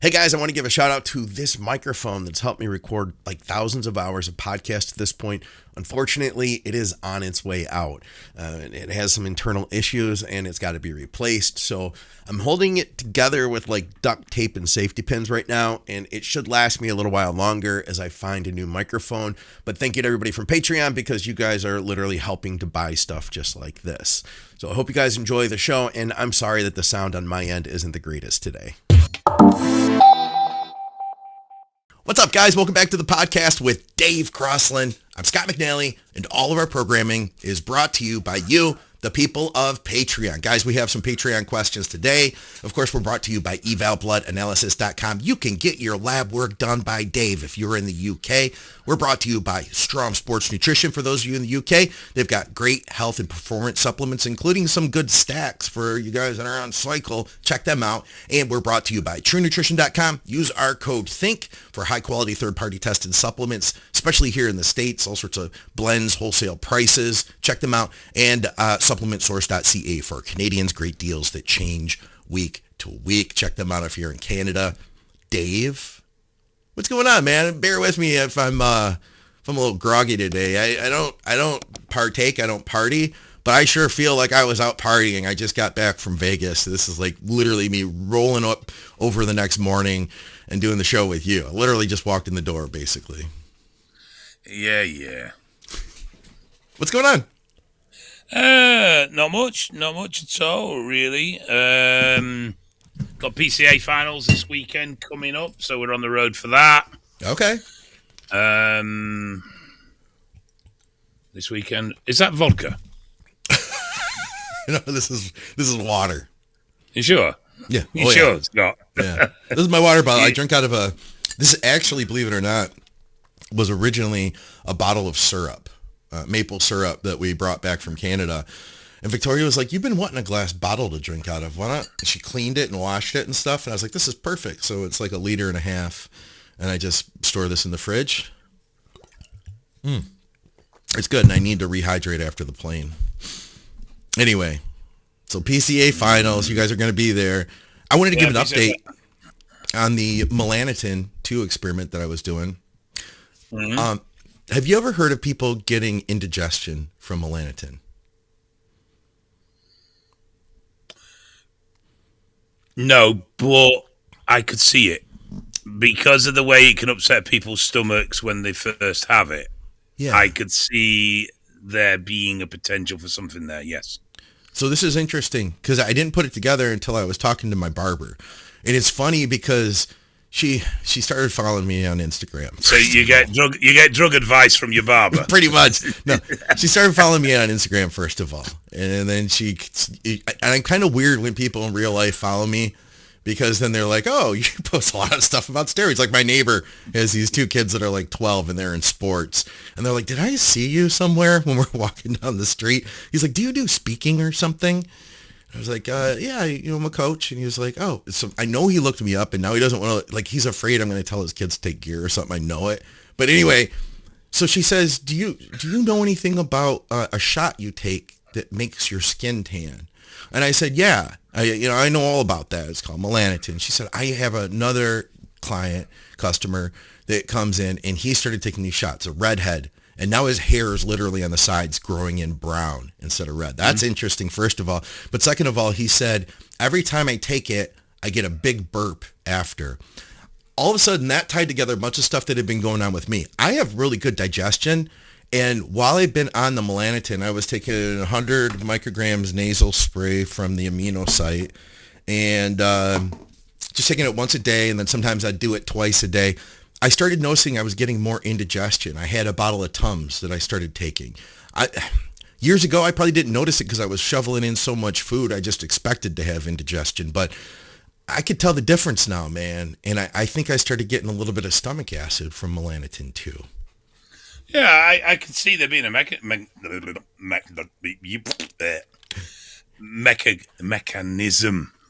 Hey guys, I want to give a shout out to this microphone that's helped me record like thousands of hours of podcasts at this point. Unfortunately, it is on its way out. It has some internal issues and it's got to be replaced. So I'm holding it together with like duct tape and safety pins right now, and it should last me a little while longer as I find a new microphone. But thank you to everybody from Patreon because you guys are literally helping to buy stuff just like this. So I hope you guys enjoy the show, and I'm sorry that the sound on my end isn't the greatest today. What's up, guys? Welcome back to the podcast with Dave Crossland. I'm Scott McNally, and all of our programming is brought to you by you, the people of Patreon. Guys, we have some Patreon questions today. Of course, we're brought to you by evalbloodanalysis.com. You can get your lab work done by Dave if you're in the UK. We're brought to you by STROM Sports Nutrition. For those of you in the UK, they've got great health and performance supplements, including some good stacks for you guys that are on cycle. Check them out. And we're brought to you by TrueNutrition.com. Use our code THINK for high-quality third-party tested supplements, especially here in the States. All sorts of blends, wholesale prices. Check them out. And supplementsource.ca for Canadians. Great deals that change week to week. Check them out if you're in Canada. Dave, what's going on, man? Bear with me if I'm a little groggy today. I don't partake. I don't party, but I sure feel like I was out partying. I just got back from Vegas. This is like literally me rolling up over the next morning and doing the show with you. I literally just walked in the door, basically. Yeah. What's going on? Not much at all, really. Got PCA finals this weekend coming up, so we're on the road for that. Okay. This weekend, is that vodka? No, this is water. You sure? Yeah. You sure it's not? Yeah. This is my water bottle. I drink out of this is actually, believe it or not, was originally a bottle of syrup, maple syrup that we brought back from Canada. And Victoria was like, you've been wanting a glass bottle to drink out of. Why not? And she cleaned it and washed it and stuff. And I was like, this is perfect. So it's like 1.5 liters. And I just store this in the fridge. It's good. And I need to rehydrate after the plane. Anyway, so PCA finals. You guys are going to be there. I wanted to give an update on the Melanotan 2 experiment that I was doing. Mm-hmm. Have you ever heard of people getting indigestion from Melanotan? No, but I could see it because of the way it can upset people's stomachs when they first have it. Yeah, I could see there being a potential for something there. Yes. So this is interesting because I didn't put it together until I was talking to my barber, and it's funny because she started following me on Instagram. So you get drug advice from your barber. Pretty much. No, she started following me on Instagram first of all, and then and I'm kind of weird when people in real life follow me because then they're like, oh, you post a lot of stuff about steroids. Like my neighbor has these 2 kids that are like 12 and they're in sports, and they're like, did I see you somewhere when we're walking down the street? He's like, do you do speaking or something? I was like, yeah, I'm a coach. And he was like, oh, so I know he looked me up and now he doesn't want to, like, he's afraid I'm going to tell his kids to take gear or something. I know it. But anyway, so she says, do you know anything about a shot you take that makes your skin tan? And I said, yeah, I know all about that. It's called Melanotan. She said, I have another customer that comes in and he started taking these shots, a redhead. And now his hair is literally on the sides growing in brown instead of red. That's interesting, first of all. But second of all, he said, every time I take it, I get a big burp after. All of a sudden, that tied together a bunch of stuff that had been going on with me. I have really good digestion. And while I've been on the Melanotan, I was taking 100 micrograms nasal spray from the Amino site. And just taking it once a day. And then sometimes I'd do it twice a day. I started noticing I was getting more indigestion. I had a bottle of Tums that I started taking. Years ago, I probably didn't notice it because I was shoveling in so much food. I just expected to have indigestion. But I could tell the difference now, man. And I think I started getting a little bit of stomach acid from Melanotan too. Yeah, I could see there being a mechanism.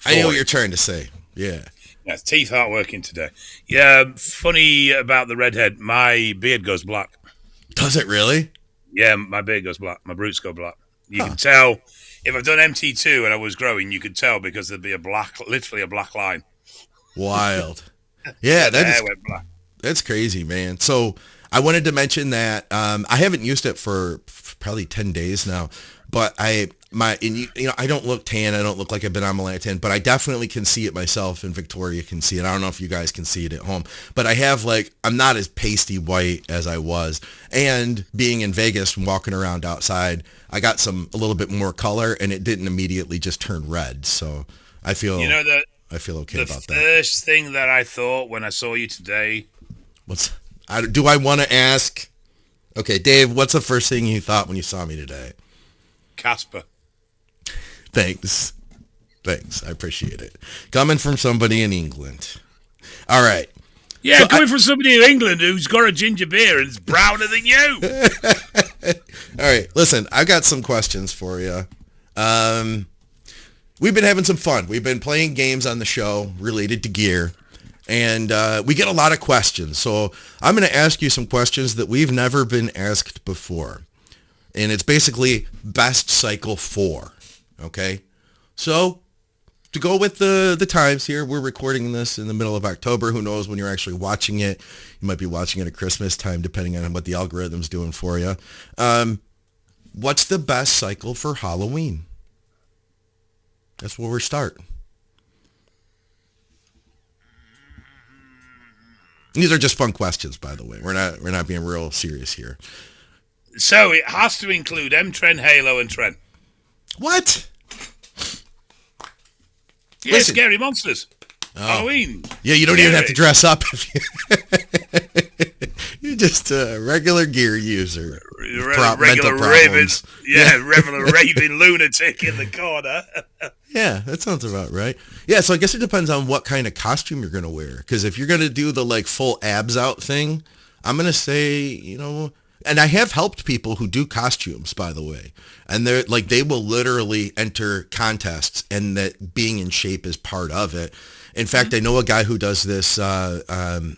I know what you're trying to say. Yeah. Yeah, teeth aren't working today. Yeah, funny about the redhead. My beard goes black. Does it really? Yeah, my beard goes black. My roots go black. You can tell. If I've done MT2 and I was growing, you could tell because there'd be literally a black line. Wild. Yeah, The hair went black. that's crazy, man. So I wanted to mention that I haven't used it for probably 10 days now, but I don't look tan. I don't look like I've been on Melanotan, but I definitely can see it myself, and Victoria can see it. I don't know if you guys can see it at home, but I have I'm not as pasty white as I was. And being in Vegas and walking around outside, I got a little bit more color, and it didn't immediately just turn red. So I feel, I feel okay about that. The first thing that I thought when I saw you today. Do I want to ask? Okay, Dave, what's the first thing you thought when you saw me today? Casper. Thanks. I appreciate it. Coming from somebody in England. All right. Yeah, so coming from somebody in England who's got a ginger beer and is browner than you. All right. Listen, I've got some questions for you. We've been having some fun. We've been playing games on the show related to gear. And we get a lot of questions. So I'm going to ask you some questions that we've never been asked before. And it's basically best cycle 4. Okay? So to go with the times here, we're recording this in the middle of October. Who knows when you're actually watching it? You might be watching it at Christmas time, depending on what the algorithm's doing for you. What's the best cycle for Halloween? That's where we start. These are just fun questions, by the way. We're not being real serious here. So it has to include M-Tren, Halo, and Tren. What? Yeah, listen. Scary monsters. Oh. Halloween. Yeah, you don't even have to dress up. You're just a regular gear user. Regular raving, regular raving lunatic in the corner. Yeah, that sounds about right. Yeah, so I guess it depends on what kind of costume you're going to wear. Because if you're going to do the full abs out thing, I'm going to say, and I have helped people who do costumes, by the way. And they're they will literally enter contests, and that being in shape is part of it. In fact, I know a guy who does this, and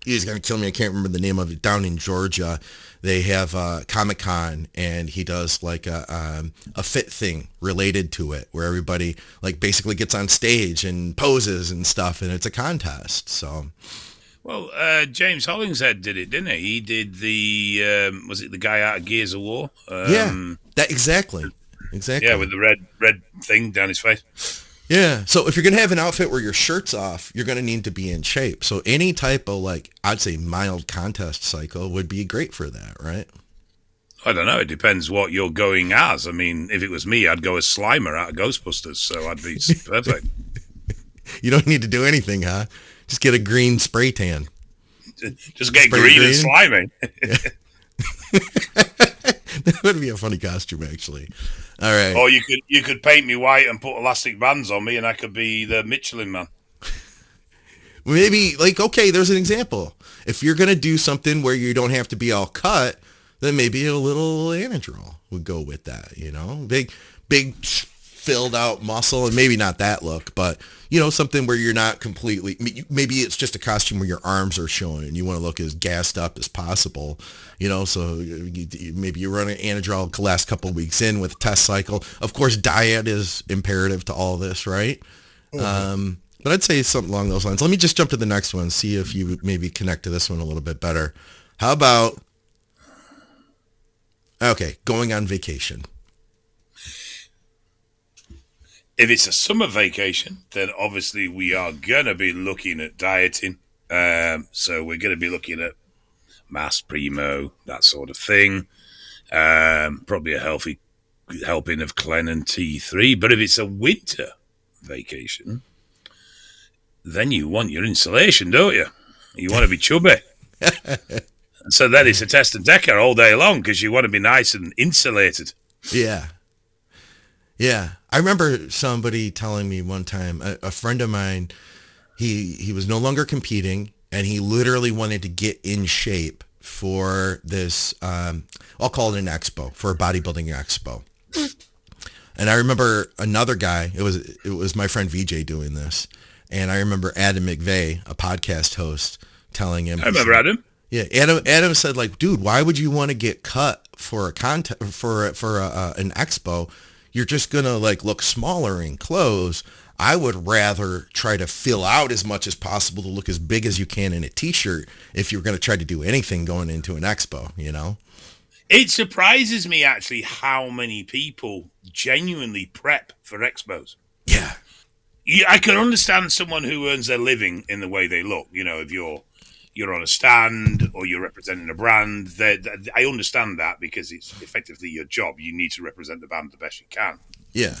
he's going to kill me. I can't remember the name of it. Down in Georgia, they have Comic-Con, and he does a fit thing related to it, where everybody basically gets on stage and poses and stuff, and it's a contest. So, well, James Hollingshead did it, didn't he? He did the was it the guy out of Gears of War? That exactly. Yeah, with the red thing down his face. Yeah, so if you're going to have an outfit where your shirt's off, you're going to need to be in shape. So any type of, I'd say mild contest cycle would be great for that, right? I don't know. It depends what you're going as. I mean, if it was me, I'd go as Slimer out of Ghostbusters, so I'd be perfect. You don't need to do anything, huh? Just get a green spray tan. Just get green and slimy. That would be a funny costume, actually. All right. Or you could paint me white and put elastic bands on me, and I could be the Michelin Man. Maybe, okay, there's an example. If you're going to do something where you don't have to be all cut, then maybe a little Anadrol would go with that, Big filled out muscle, and maybe not that look, but, something where you're not completely, maybe it's just a costume where your arms are showing and you want to look as gassed up as possible, so maybe you run an Anadrol the last couple of weeks in with a test cycle. Of course, diet is imperative to all this, right? Mm-hmm. But I'd say something along those lines. Let me just jump to the next one, see if you maybe connect to this one a little bit better. How about, going on vacation? If it's a summer vacation, then obviously we are going to be looking at dieting. So we're going to be looking at Mast, Primo, that sort of thing. Probably a healthy helping of Clen and T3. But if it's a winter vacation, then you want your insulation, don't you? You want to be chubby. So then it's a test and Deca all day long because you want to be nice and insulated. Yeah. Yeah. I remember somebody telling me one time, a friend of mine, he was no longer competing, and he literally wanted to get in shape for this, I'll call it an expo, for a bodybuilding expo. And I remember another guy, it was my friend VJ doing this, and I remember Adam McVeigh, a podcast host, telling him. I remember Adam. Yeah, Adam said, dude, why would you want to get cut for a an expo? You're just gonna look smaller in clothes. I would rather try to fill out as much as possible to look as big as you can in a t-shirt if you're going to try to do anything going into an expo, you know? It surprises me, actually, how many people genuinely prep for expos. Yeah. I can understand someone who earns their living in the way they look. You know, if you're on a stand or you're representing a brand, I understand that because it's effectively your job. You need to represent the brand the best you can. Yeah.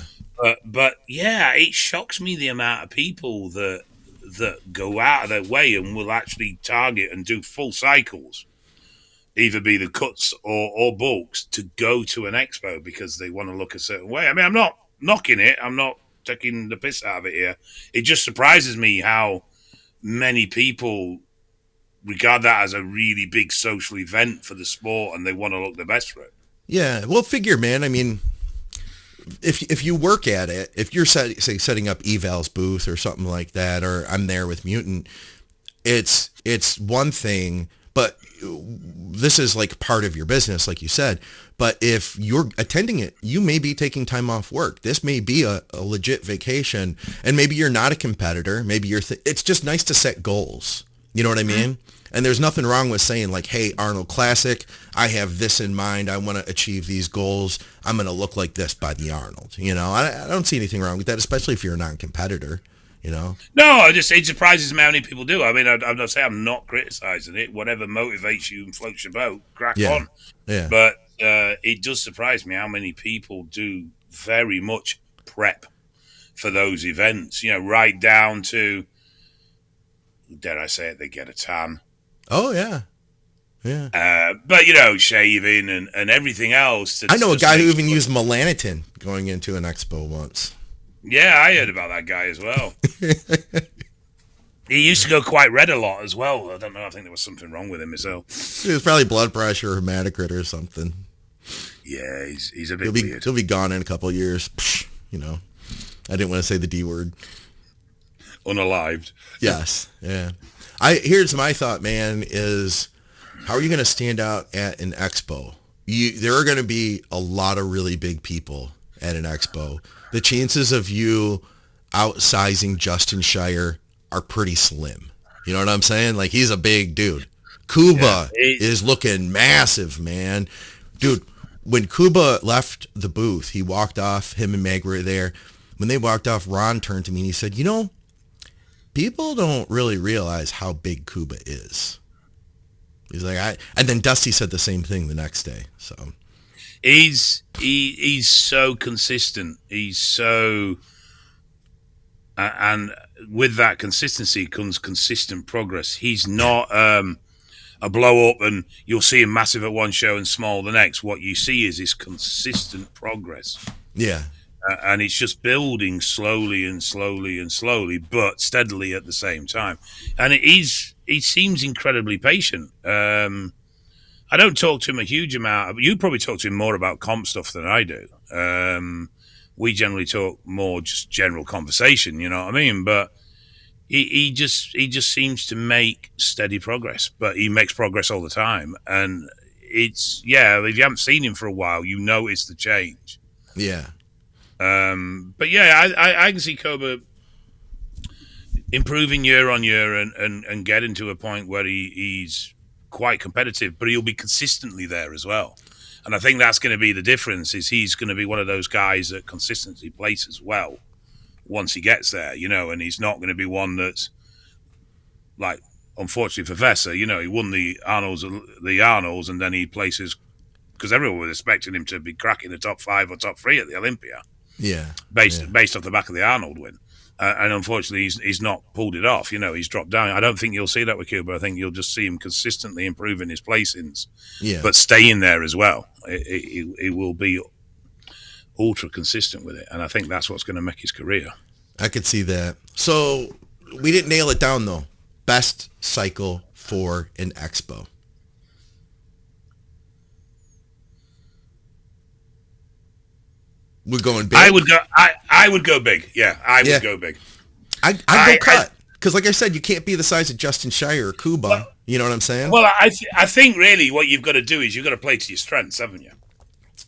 But yeah, it shocks me the amount of people that go out of their way and will actually target and do full cycles, either be the cuts or bulks, to go to an expo because they want to look a certain way. I mean, I'm not knocking it. I'm not taking the piss out of it here. It just surprises me how many people regard that as a really big social event for the sport and they want to look the best for it. Yeah. Well, figure, man. I mean, if you work at it, if you're setting up Eval's booth or something like that, or I'm there with Mutant, it's one thing, but this is like part of your business, like you said. But if you're attending it, you may be taking time off work. This may be a legit vacation, and maybe you're not a competitor. Maybe it's just nice to set goals. You know what I mean? And there's nothing wrong with saying like, hey, Arnold Classic, I have this in mind. I want to achieve these goals. I'm going to look like this by the Arnold. You know, I don't see anything wrong with that, especially if you're a non-competitor, you know? No, it surprises me how many people do. I mean, I'm not saying I'm not criticizing it. Whatever motivates you and floats your boat, crack on. Yeah. But it does surprise me how many people do very much prep for those events, you know, right down to, dare I say it, they get a tan. Oh, yeah. Yeah. But, you know, shaving and everything else. I know a guy who even used Melanotan going into an expo once. Yeah, I heard about that guy as well. He used to go quite red a lot as well. I don't know. I think there was something wrong with him myself. It was probably blood pressure or hematocrit or something. Yeah, he's a bit weird. He'll be gone in a couple of years. You know, I didn't want to say the D word. Unalived. Yes. Yeah. Here's my thought, man, is how are you going to stand out at an expo? There are going to be a lot of really big people at an expo. The chances of you outsizing Justin Shire are pretty slim. You know what I'm saying? Like, he's a big dude. Kuba is looking massive, man. Dude, when Kuba left the booth, he walked off, him and Meg were there. When they walked off, Ron turned to me and he said, you know, people don't really realize how big Kuba is. He's like, and then Dusty said the same thing the next day. So he's so consistent. He's so, and with that consistency comes consistent progress. He's not a blow up and you'll see him massive at one show and small the next. What you see is his consistent progress. Yeah. And it's just building slowly and slowly and slowly, but steadily at the same time. And he seems incredibly patient. I don't talk to him a huge amount. You probably talk to him more about comp stuff than I do. We generally talk more just general conversation, you know what I mean? But he just seems to make steady progress, but he makes progress all the time. And if you haven't seen him for a while, you notice the change. Yeah. But yeah, I can see Koba improving year on year and getting to a point where he's quite competitive, but he'll be consistently there as well. And I think that's going to be the difference, is he's going to be one of those guys that consistently places well once he gets there, you know, and he's not going to be one that's like, unfortunately for Vesser, you know, he won the Arnolds and then he places, because everyone was expecting him to be cracking the top 5 or top 3 at the Olympia. Yeah. Based off the back of the Arnold win. And unfortunately, he's not pulled it off. You know, he's dropped down. I don't think you'll see that with Cuba. I think you'll just see him consistently improving his placings, but staying there as well. It will be ultra consistent with it. And I think that's what's going to make his career. I could see that. So we didn't nail it down, though. Best cycle for an expo. We're going big. I would go big. Yeah, I would go big. I'd go cut. Because like I said, you can't be the size of Justin Shire or Kuba. Well, you know what I'm saying? Well, I think really what you've got to do is you've got to play to your strengths, haven't you?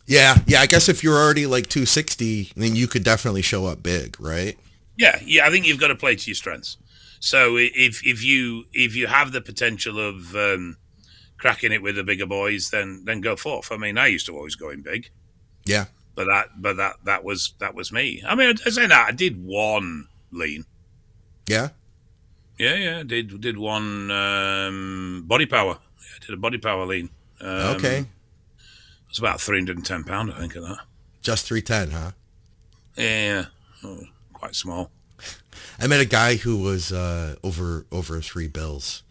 Yeah. I guess if you're already like 260, then you could definitely show up big, right? Yeah, I think you've got to play to your strengths. So if you have the potential of cracking it with the bigger boys, then go forth. I mean, I used to always go in big, Yeah. but that was me. I mean, I say that I did one lean. Yeah. Yeah, did one body power. Yeah, I did a body power lean. Okay. It was about £310, I think, of that. Just 310, huh? Yeah, quite small. I met a guy who was over 3 bills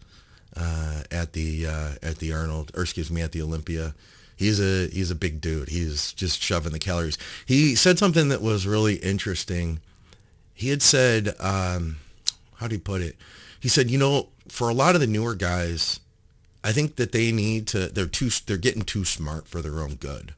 at the Arnold, or excuse me, at the Olympia. He's a big dude. He's just shoving the calories. He said something that was really interesting. He had said, how do you put it? He said, for a lot of the newer guys, I think that they're getting too smart for their own good.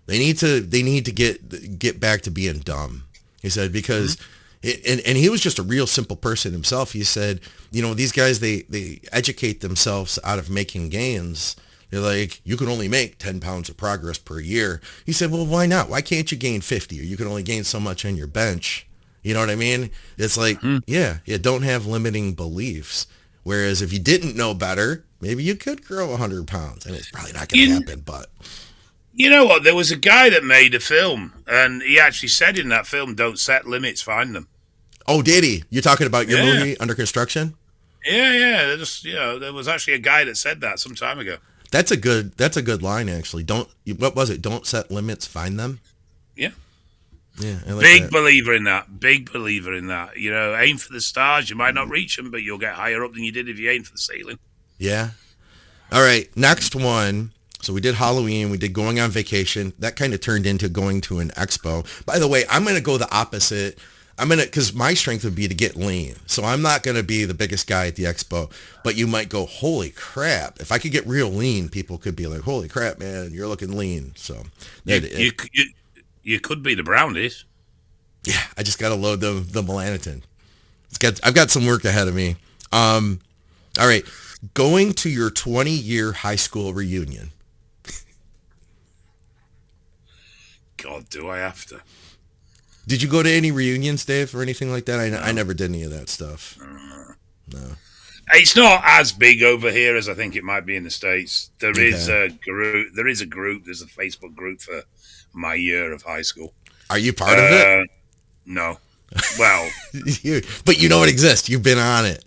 They need to get back to being dumb. He said, because and he was just a real simple person himself. He said, these guys, they educate themselves out of making gains. They're like, you can only make 10 pounds of progress per year. He said, well, why not? Why can't you gain 50? Or you can only gain so much on your bench. You know what I mean? It's like, don't have limiting beliefs. Whereas if you didn't know better, maybe you could grow 100 pounds. And it's probably not going to happen, but... You know what? There was a guy that made a film, and he actually said in that film, don't set limits, find them. Oh, did he? You're talking about your movie, Under Construction? Yeah. There was actually a guy that said that some time ago. That's a good line, actually. What was it? Don't set limits, find them? Yeah. Yeah, I like Big that. believer in that. Big believer in that. Aim for the stars. You might not reach them, but you'll get higher up than you did if you aim for the ceiling. Yeah. All right, next one. So we did Halloween. We did going on vacation. That kind of turned into going to an expo. By the way, I'm going to go the opposite. Because my strength would be to get lean. So I'm not going to be the biggest guy at the expo. But you might go, holy crap. If I could get real lean, people could be like, holy crap, man, you're looking lean. So you could be the Brownies. Yeah, I just got to load the Melanotan. I've got some work ahead of me. All right. Going to your 20-year high school reunion. God, do I have to? Did you go to any reunions, Dave, or anything like that? I never did any of that stuff. No. It's not as big over here as I think it might be in the States. There is a group. There's a Facebook group for my year of high school. Are you part of it? No. Well, but you know it exists. You've been on it.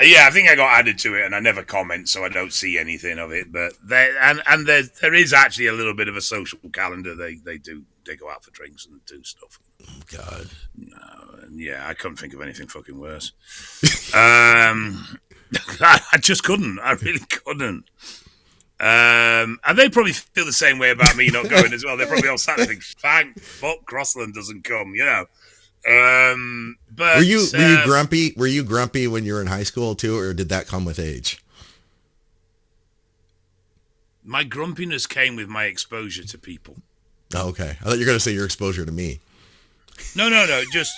Yeah, I think I got added to it, and I never comment, so I don't see anything of it. But there is actually a little bit of a social calendar. They go out for drinks and do stuff. Oh, God. No, yeah, I couldn't think of anything fucking worse. I just couldn't. I really couldn't. And they probably feel the same way about me not going as well. They're probably all sat there thinking, thank fuck Crossland doesn't come, But were you grumpy? Were you grumpy when you were in high school too, or did that come with age? My grumpiness came with my exposure to people. Oh, okay. I thought you were going to say your exposure to me. No. Just,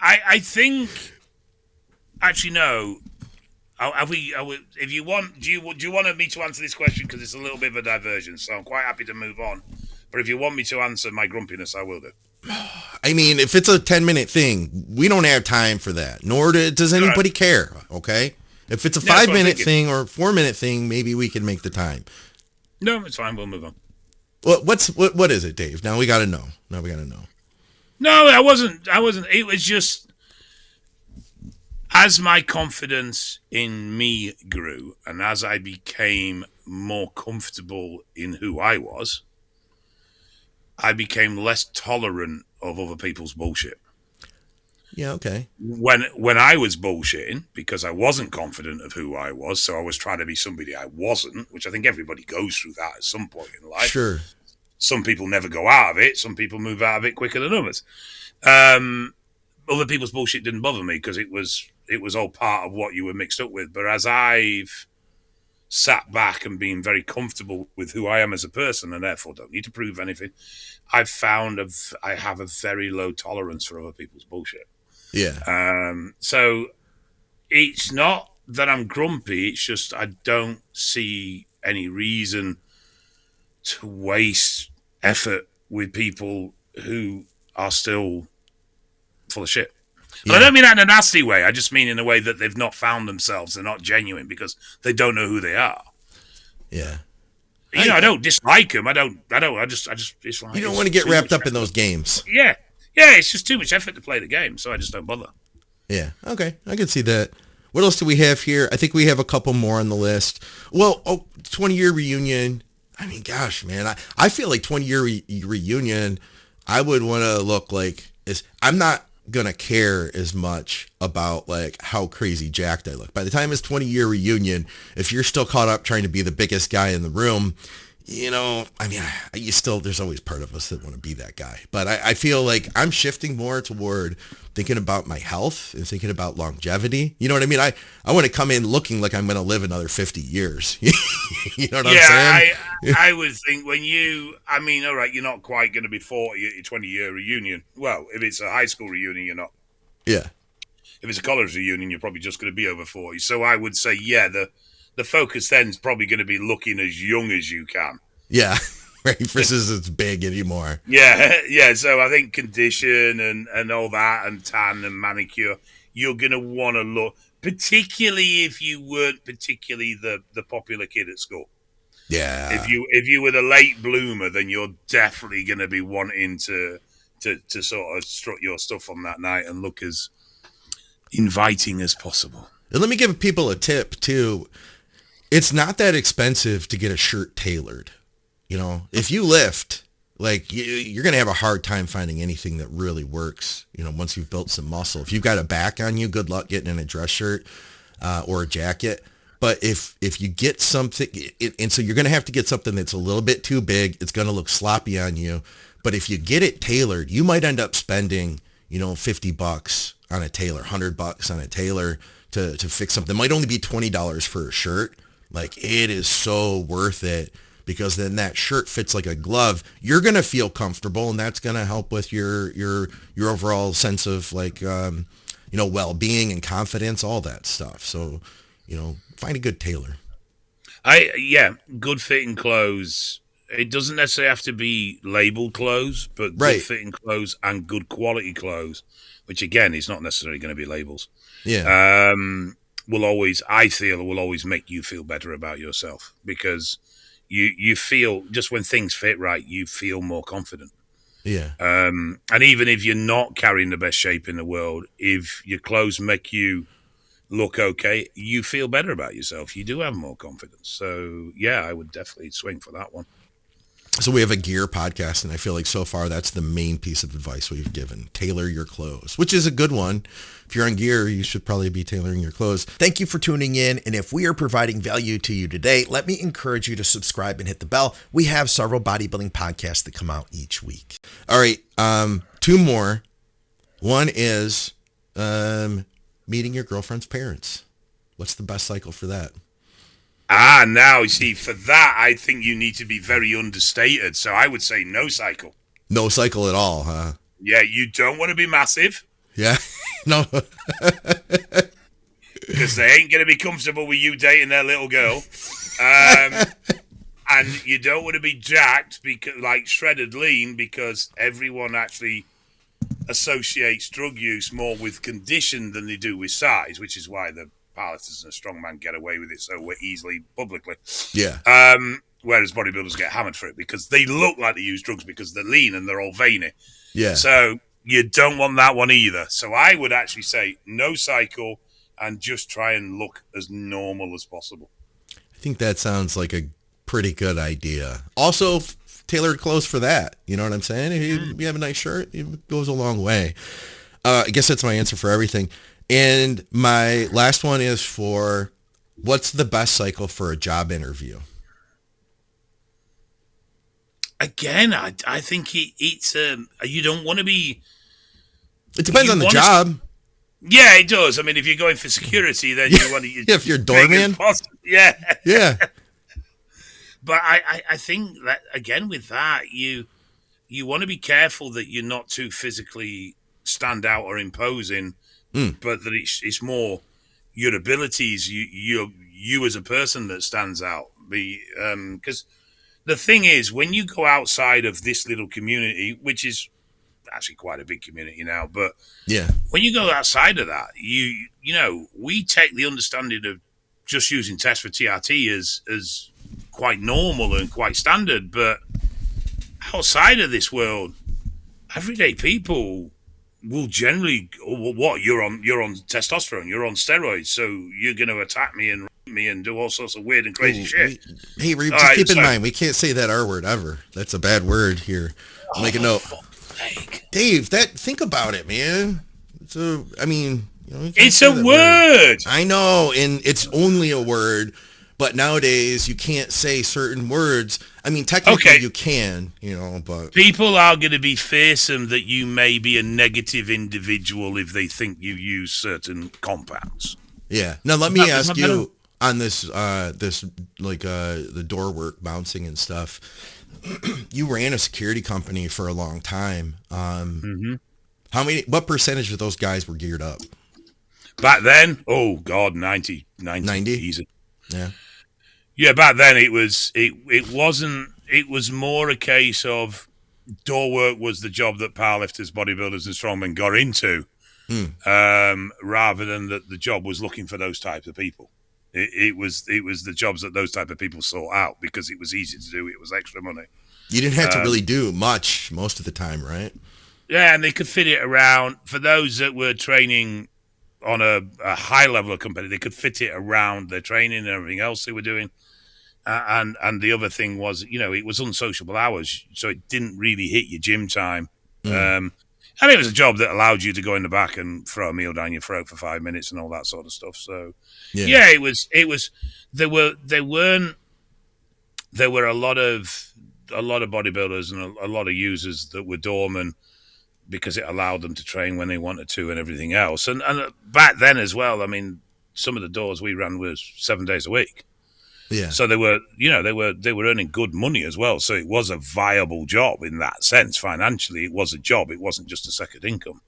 I think. Actually, no. If you want, do you want me to answer this question because it's a little bit of a diversion? So I'm quite happy to move on. But if you want me to answer my grumpiness, I will do. I mean, if it's a 10-minute thing, we don't have time for that. Nor does anybody care. Okay. If it's a 5-minute thing or 4-minute thing, maybe we can make the time. No, it's fine. We'll move on. Well, what is it, Dave? Now we got to know. No, I wasn't. It was just as my confidence in me grew and as I became more comfortable in who I was, I became less tolerant of other people's bullshit. Yeah, okay. When I was bullshitting because I wasn't confident of who I was, so I was trying to be somebody I wasn't, which I think everybody goes through that at some point in life. Sure. Some people never go out of it. Some people move out of it quicker than others. Other people's bullshit didn't bother me because it was all part of what you were mixed up with. But as I've sat back and been very comfortable with who I am as a person and therefore don't need to prove anything, I've found I have a very low tolerance for other people's bullshit. Yeah. So it's not that I'm grumpy. It's just I don't see any reason to waste effort with people who are still full of shit. And Yeah. I don't mean that in a nasty way. I just mean in a way that they've not found themselves. They're not genuine because they don't know who they are. Yeah. I don't dislike them. I just, it's like, you don't want to get wrapped up in those games. Yeah. Yeah, it's just too much effort to play the game, so I just don't bother. Yeah. Okay. I can see that. What else do we have here? I think we have a couple more on the list. Well, 20-year reunion. I mean, gosh, man, I feel like 20-year reunion, I would want to look like I'm not going to care as much about like how crazy jacked I look. By the time it's 20-year reunion, if you're still caught up trying to be the biggest guy in the room, I mean, there's always part of us that want to be that guy. But I feel like I'm shifting more toward thinking about my health and thinking about longevity. You know what I mean? I want to come in looking like I'm going to live another 50 years. You know what I'm saying? I would think all right, you're not quite going to be 40 at your 20-year reunion. Well, if it's a high school reunion, you're not. Yeah. If it's a college reunion, you're probably just going to be over 40. So I would say, yeah, the focus then is probably going to be looking as young as you can. Yeah, right. Versus it's big anymore. Yeah. So I think condition and all that and tan and manicure, you're going to want to look, particularly if you weren't particularly the popular kid at school. Yeah. If you were the late bloomer, then you're definitely going to be wanting to sort of strut your stuff on that night and look as inviting as possible. And let me give people a tip too. It's not that expensive to get a shirt tailored. If you lift, like you're going to have a hard time finding anything that really works, once you've built some muscle. If you've got a back on you, good luck getting in a dress shirt or a jacket. But if you get something, and so you're going to have to get something that's a little bit too big, it's going to look sloppy on you. But if you get it tailored, you might end up spending, $50 on a tailor, $100 on a tailor to fix something. It might only be $20 for a shirt. Like it is so worth it because then that shirt fits like a glove. You're going to feel comfortable and that's going to help with your overall sense of like, well-being and confidence, all that stuff. So, find a good tailor. Good fitting clothes. It doesn't necessarily have to be labeled clothes, but good fitting clothes and good quality clothes, which again is not necessarily going to be labels. Yeah. Will always make you feel better about yourself because you feel just when things fit right, you feel more confident. Yeah. And even if you're not carrying the best shape in the world, if your clothes make you look okay, you feel better about yourself. You do have more confidence. So yeah, I would definitely swing for that one. So we have a gear podcast, and I feel like so far that's the main piece of advice we've given. Tailor your clothes, which is a good one. If you're on gear, you should probably be tailoring your clothes. Thank you for tuning in, and if we are providing value to you today, let me encourage you to subscribe and hit the bell. We have several bodybuilding podcasts that come out each week. All right, two more. One is meeting your girlfriend's parents. What's the best cycle for that? Now, you see, for that, I think you need to be very understated. So I would say no cycle. No cycle at all, huh? Yeah, you don't want to be massive. Yeah, no. Because they ain't going to be comfortable with you dating their little girl. And you don't want to be jacked, like shredded lean, because everyone actually associates drug use more with condition than they do with size, which is why the powerlifters and strongman get away with it so easily publicly. Yeah. Whereas bodybuilders get hammered for it because they look like they use drugs because they're lean and they're all veiny. Yeah. So you don't want that one either. So I would actually say no cycle and just try and look as normal as possible. I think that sounds like a pretty good idea. Also, tailored clothes for that. You know what I'm saying? If you have a nice shirt, it goes a long way. I guess that's my answer for everything. And my last one is for what's the best cycle for a job interview? Again, I think it's you don't want to be. It depends on the job. Yeah, it does. I mean, if you're going for security, then you want to. If you're doorman. Yeah. Yeah. But I think that again with that you want to be careful that you're not too physically stand out or imposing. But that it's more your abilities, you as a person that stands out. Because the thing is, when you go outside of this little community, which is actually quite a big community now. But Yeah. when you go outside of that, you know, we take the understanding of just using tests for TRT as quite normal and quite standard. But outside of this world, everyday people will generally, what, you're on testosterone, you're on steroids, so you're going to attack me and rape me and do all sorts of weird and crazy shit. Hey, Reeve, just keep in mind, we can't say that R word ever. That's a bad word here. Make a note. Dave, think about it, man. So, I mean, it's a word. I know, and it's only a word. But nowadays, you can't say certain words. I mean, technically you can, but... People are going to be fearsome that you may be a negative individual if they think you use certain compounds. Yeah. Now, let me ask you on this, the door work, bouncing and stuff. You ran a security company for a long time. What percentage of those guys were geared up? Back then? Oh, God, 90? Easy. Yeah. Yeah, back then it was more a case of door work was the job that powerlifters, bodybuilders, and strongmen got into, rather than that the job was looking for those types of people. It was the jobs that those type of people sought out because it was easy to do. It was extra money. You didn't have to really do much most of the time, right? Yeah, and they could fit it around for those that were training on a high level of company. They could fit it around their training and everything else they were doing. And the other thing was, it was unsociable hours, so it didn't really hit your gym time. And it was a job that allowed you to go in the back and throw a meal down your throat for 5 minutes and all that sort of stuff. So, it was. There were a lot of bodybuilders and a lot of users that were doormen because it allowed them to train when they wanted to and everything else. And back then as well, I mean, some of the doors we ran was 7 days a week. Yeah. So they were earning good money as well. So it was a viable job in that sense. Financially, it was a job. It wasn't just a second income.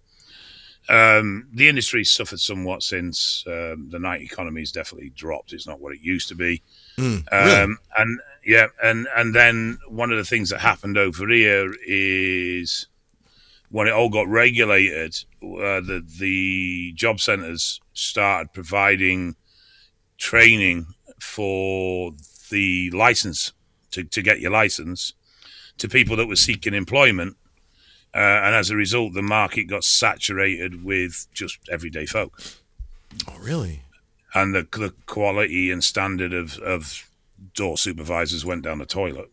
The industry suffered somewhat since the night economy has definitely dropped. It's not what it used to be. Really? And then one of the things that happened over here is when it all got regulated, the job centers started providing training for the license to get your license to people that were seeking employment. And as a result, the market got saturated with just everyday folk. Oh, really? And the quality and standard of door supervisors went down the toilet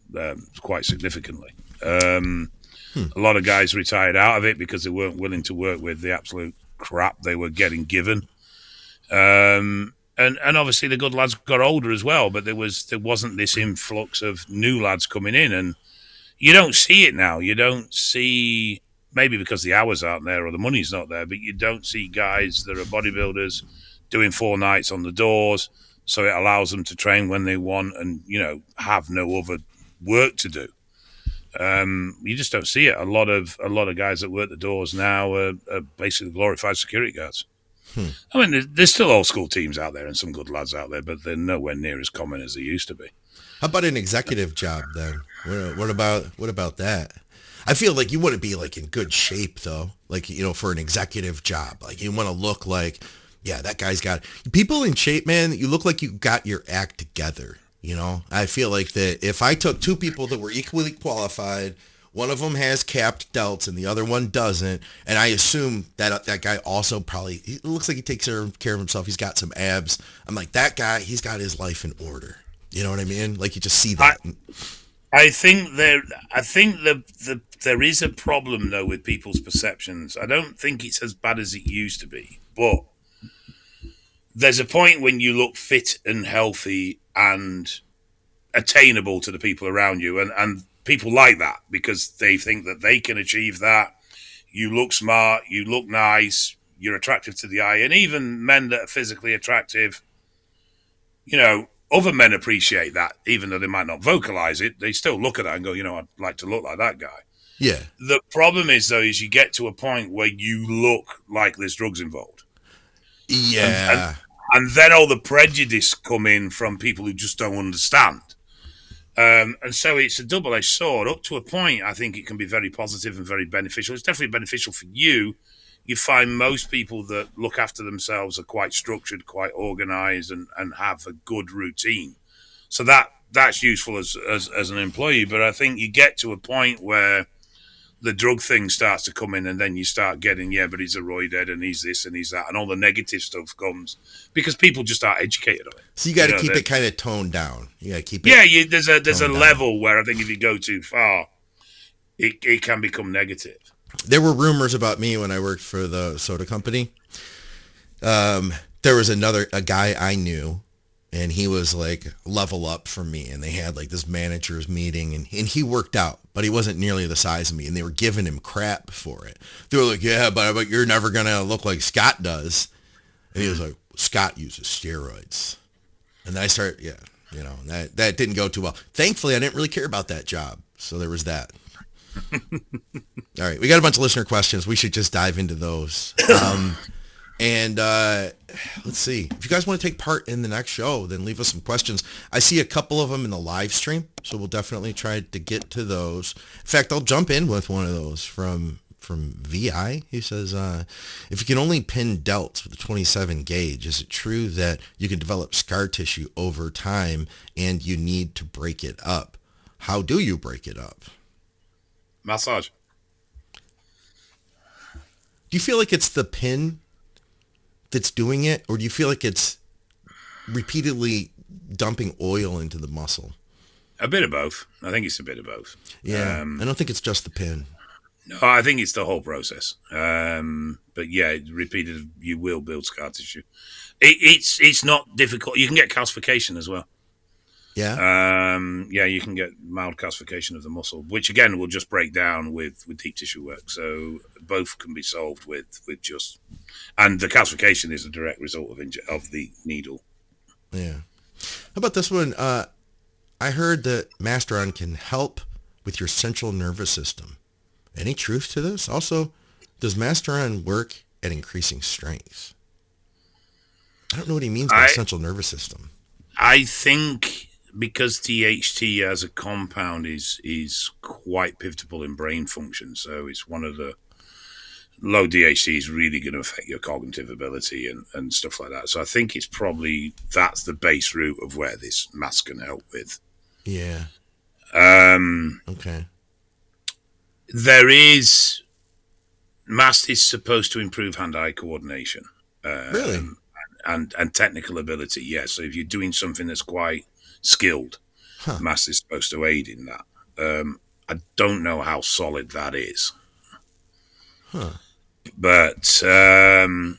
quite significantly. A lot of guys retired out of it because they weren't willing to work with the absolute crap they were getting given. And obviously the good lads got older as well, but there wasn't this influx of new lads coming in, and you don't see it now. You don't see, maybe because the hours aren't there or the money's not there, but you don't see guys that are bodybuilders doing 4 nights on the doors, so it allows them to train when they want and have no other work to do. You just don't see it. A lot of guys that work the doors now are basically glorified security guards. I mean, there's still old school teams out there and some good lads out there, but they're nowhere near as common as they used to be. How about an executive job then? What about that? I feel like you wouldn't be like in good shape though, like for an executive job. Like you want to look like, yeah, that guy's got people in shape, man. You look like you got your act together. I feel like that if I took 2 people that were equally qualified. One of them has capped delts and the other one doesn't. And I assume that guy also it looks like he takes care of himself. He's got some abs. I'm like, that guy, he's got his life in order. You know what I mean? Like you just see that. I think there is a problem though with people's perceptions. I don't think it's as bad as it used to be, but there's a point when you look fit and healthy and attainable to the people around you, and people like that because they think that they can achieve that. You look smart, you look nice, you're attractive to the eye, and even men that are physically attractive, other men appreciate that, even though they might not vocalize it. They still look at that and go, I'd like to look like that guy. Yeah. The problem is, though, is you get to a point where you look like there's drugs involved. Yeah. And then all the prejudice come in from people who just don't understand. And so it's a double-edged sword. Up to a point, I think it can be very positive and very beneficial. It's definitely beneficial for you. You find most people that look after themselves are quite structured, quite organized, and have a good routine. So that's useful as an employee. But I think you get to a point where the drug thing starts to come in, and then you start getting, but he's a roidhead, and he's this, and he's that, and all the negative stuff comes because people just aren't educated on it. So you got to keep it kind of toned down. You got to keep it. Yeah, there's a level where I think if you go too far, it can become negative. There were rumors about me when I worked for the soda company. There was a guy I knew, and he was like level up from me, and they had like this managers meeting, and he worked out, but he wasn't nearly the size of me, and they were giving him crap for it. They were like, yeah, but you're never going to look like Scott does. And he was like, Scott uses steroids. And I started, that didn't go too well. Thankfully, I didn't really care about that job. So there was that. All right. We got a bunch of listener questions. We should just dive into those. And let's see. If you guys want to take part in the next show, then leave us some questions. I see a couple of them in the live stream, so we'll definitely try to get to those. In fact, I'll jump in with one of those from VI. He says, if you can only pin delts with a 27 gauge, is it true that you can develop scar tissue over time and you need to break it up? How do you break it up? Massage. Do you feel like it's the pin that's doing it, or do you feel like it's repeatedly dumping oil into the muscle? A bit of both. I think it's a bit of both. Yeah, I don't think it's just the pin. No, I think it's the whole process. But yeah, repeated, you will build scar tissue. It's not difficult. You can get calcification as well. Yeah. You can get mild calcification of the muscle, which again will just break down with deep tissue work. So both can be solved with just, and the calcification is a direct result of the needle. Yeah. How about this one? I heard that Masteron can help with your central nervous system. Any truth to this? Also, does Masteron work at increasing strength? I don't know what he means by central nervous system. I think because THT as a compound is quite pivotal in brain function, so it's one of the low DHT is really going to affect your cognitive ability and stuff like that. So I think it's probably that's the base root of where this Mast can help with. Yeah. Okay. There is Mast is supposed to improve hand-eye coordination. Really? And technical ability, yeah. So if you're doing something that's quite skilled, Mast is supposed to aid in that. I don't know how solid that is. But sorry,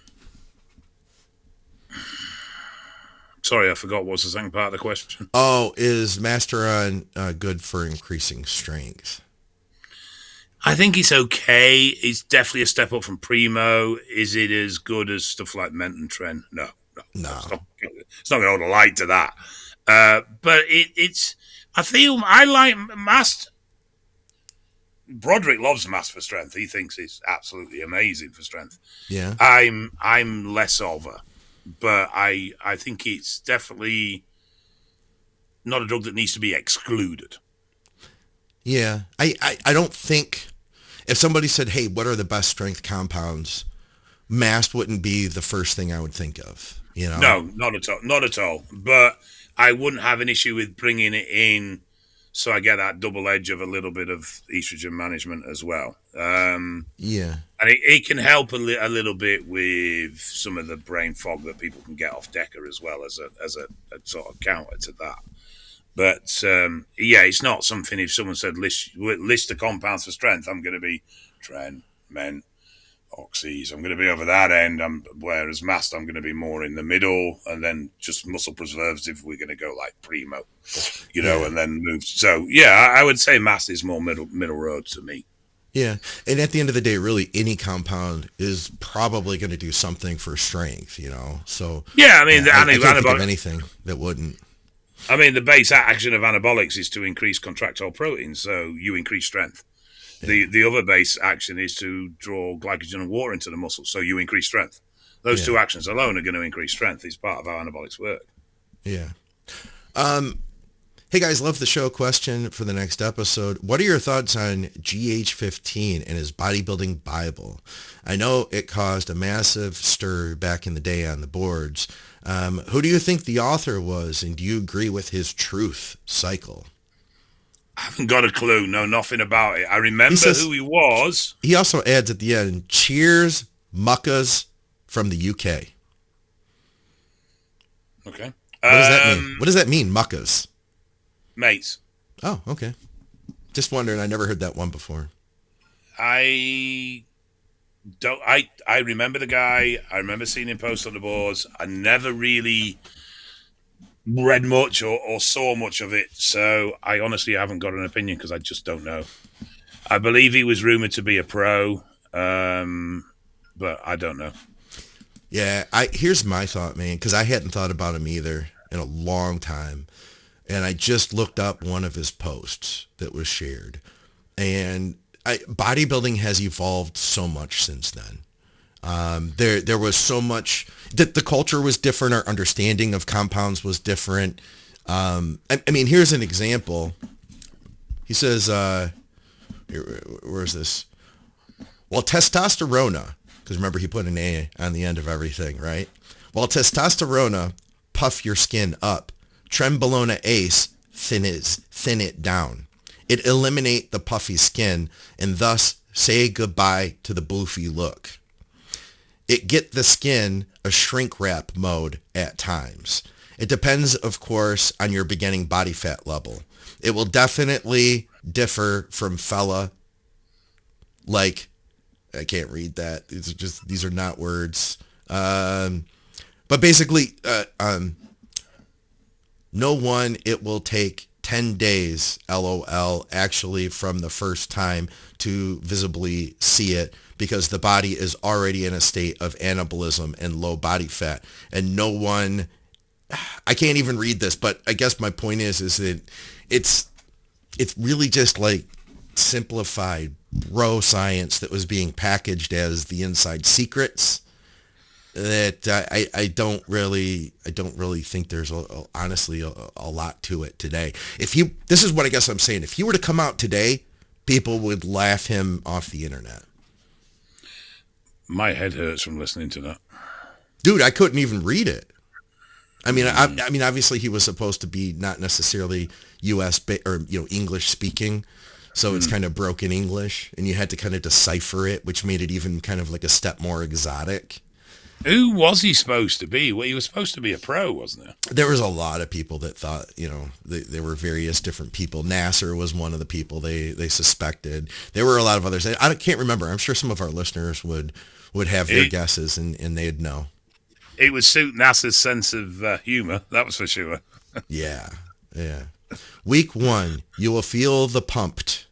I forgot what was the second part of the question. Oh, is Masteron good for increasing strength? I think it's okay. It's definitely a step up from Primo. Is it as good as stuff like Ment and Tren? No. It's not going to hold a light to that. But it's. I feel I like Mast. Broderick loves Mast for strength. He thinks it's absolutely amazing for strength. Yeah. I'm less of a, but I think it's definitely not a drug that needs to be excluded. Yeah. I don't think if somebody said, hey, what are the best strength compounds, Mast wouldn't be the first thing I would think of, you know? No, not at all. Not at all. But I wouldn't have an issue with bringing it in so I get that double edge of a little bit of estrogen management as well. Yeah. And it can help a little bit with some of the brain fog that people can get off Deca as well as a sort of counter to that. But it's not something. If someone said list the compounds for strength, I'm going to be Tren, Men, Oxys. I'm going to be over that end. Whereas Mast, I'm going to be more in the middle, and then just muscle preserves if we're going to go like Primo, and then move. So I would say Mast is more middle road to me. Yeah, and at the end of the day, really, any compound is probably going to do something for strength, So I mean, I can't think of anything that wouldn't. I mean, the base action of anabolics is to increase contractile protein, so you increase strength. Yeah. The other base action is to draw glycogen and water into the muscle, so you increase strength. Those two actions alone are going to increase strength. It's part of how anabolics work. Yeah. Hey guys, love the show. Question for the next episode. What are your thoughts on GH15 and his bodybuilding Bible? I know it caused a massive stir back in the day on the boards. Who do you think the author was, and do you agree with his truth cycle? I haven't got a clue. Know nothing about it. I remember who he was. He also adds at the end, cheers, muckas from the UK. Okay. What does that mean? What does that mean, muckas? Mates. Oh, okay. Just wondering. I never heard that one before. I remember the guy. I remember seeing him post on the boards. I never really read much or saw much of it. So I honestly haven't got an opinion because I just don't know. I believe he was rumored to be a pro, but I don't know. Yeah, here's my thought, man, because I hadn't thought about him either in a long time. And I just looked up one of his posts that was shared. And bodybuilding has evolved so much since then. There was so much that the culture was different. Our understanding of compounds was different. I mean, here's an example. He says, where is this? Well, testosterone, because remember he put an A on the end of everything, right? Well, testosterone puff your skin up. Trenbolone Ace thin it down. It eliminate the puffy skin and thus say goodbye to the boofy look. It get the skin a shrink wrap mode at times. It depends, of course, on your beginning body fat level. It will definitely differ from fella. Like, I can't read that. These are not words. But basically, no one, it will take 10 days, LOL, actually from the first time to visibly see it because the body is already in a state of anabolism and low body fat. And no one, I can't even read this, but I guess my point is that it's really just like simplified bro science that was being packaged as the inside secrets. That I don't really think there's honestly a lot to it today. This is what I guess I'm saying. If he were to come out today, people would laugh him off the internet. My head hurts from listening to that. Dude, I couldn't even read it. I mean, I mean, obviously he was supposed to be not necessarily U.S. or English speaking, so it's kind of broken English, and you had to kind of decipher it, which made it even kind of like a step more exotic. Who was he supposed to be? Well, he was supposed to be a pro, wasn't there? There was a lot of people that thought, there were various different people. Nasser was one of the people they suspected. There were a lot of others. I can't remember. I'm sure some of our listeners would have their guesses and they'd know. It would suit Nasser's sense of humor, that was for sure. Yeah. Week 1, you will feel the pumped,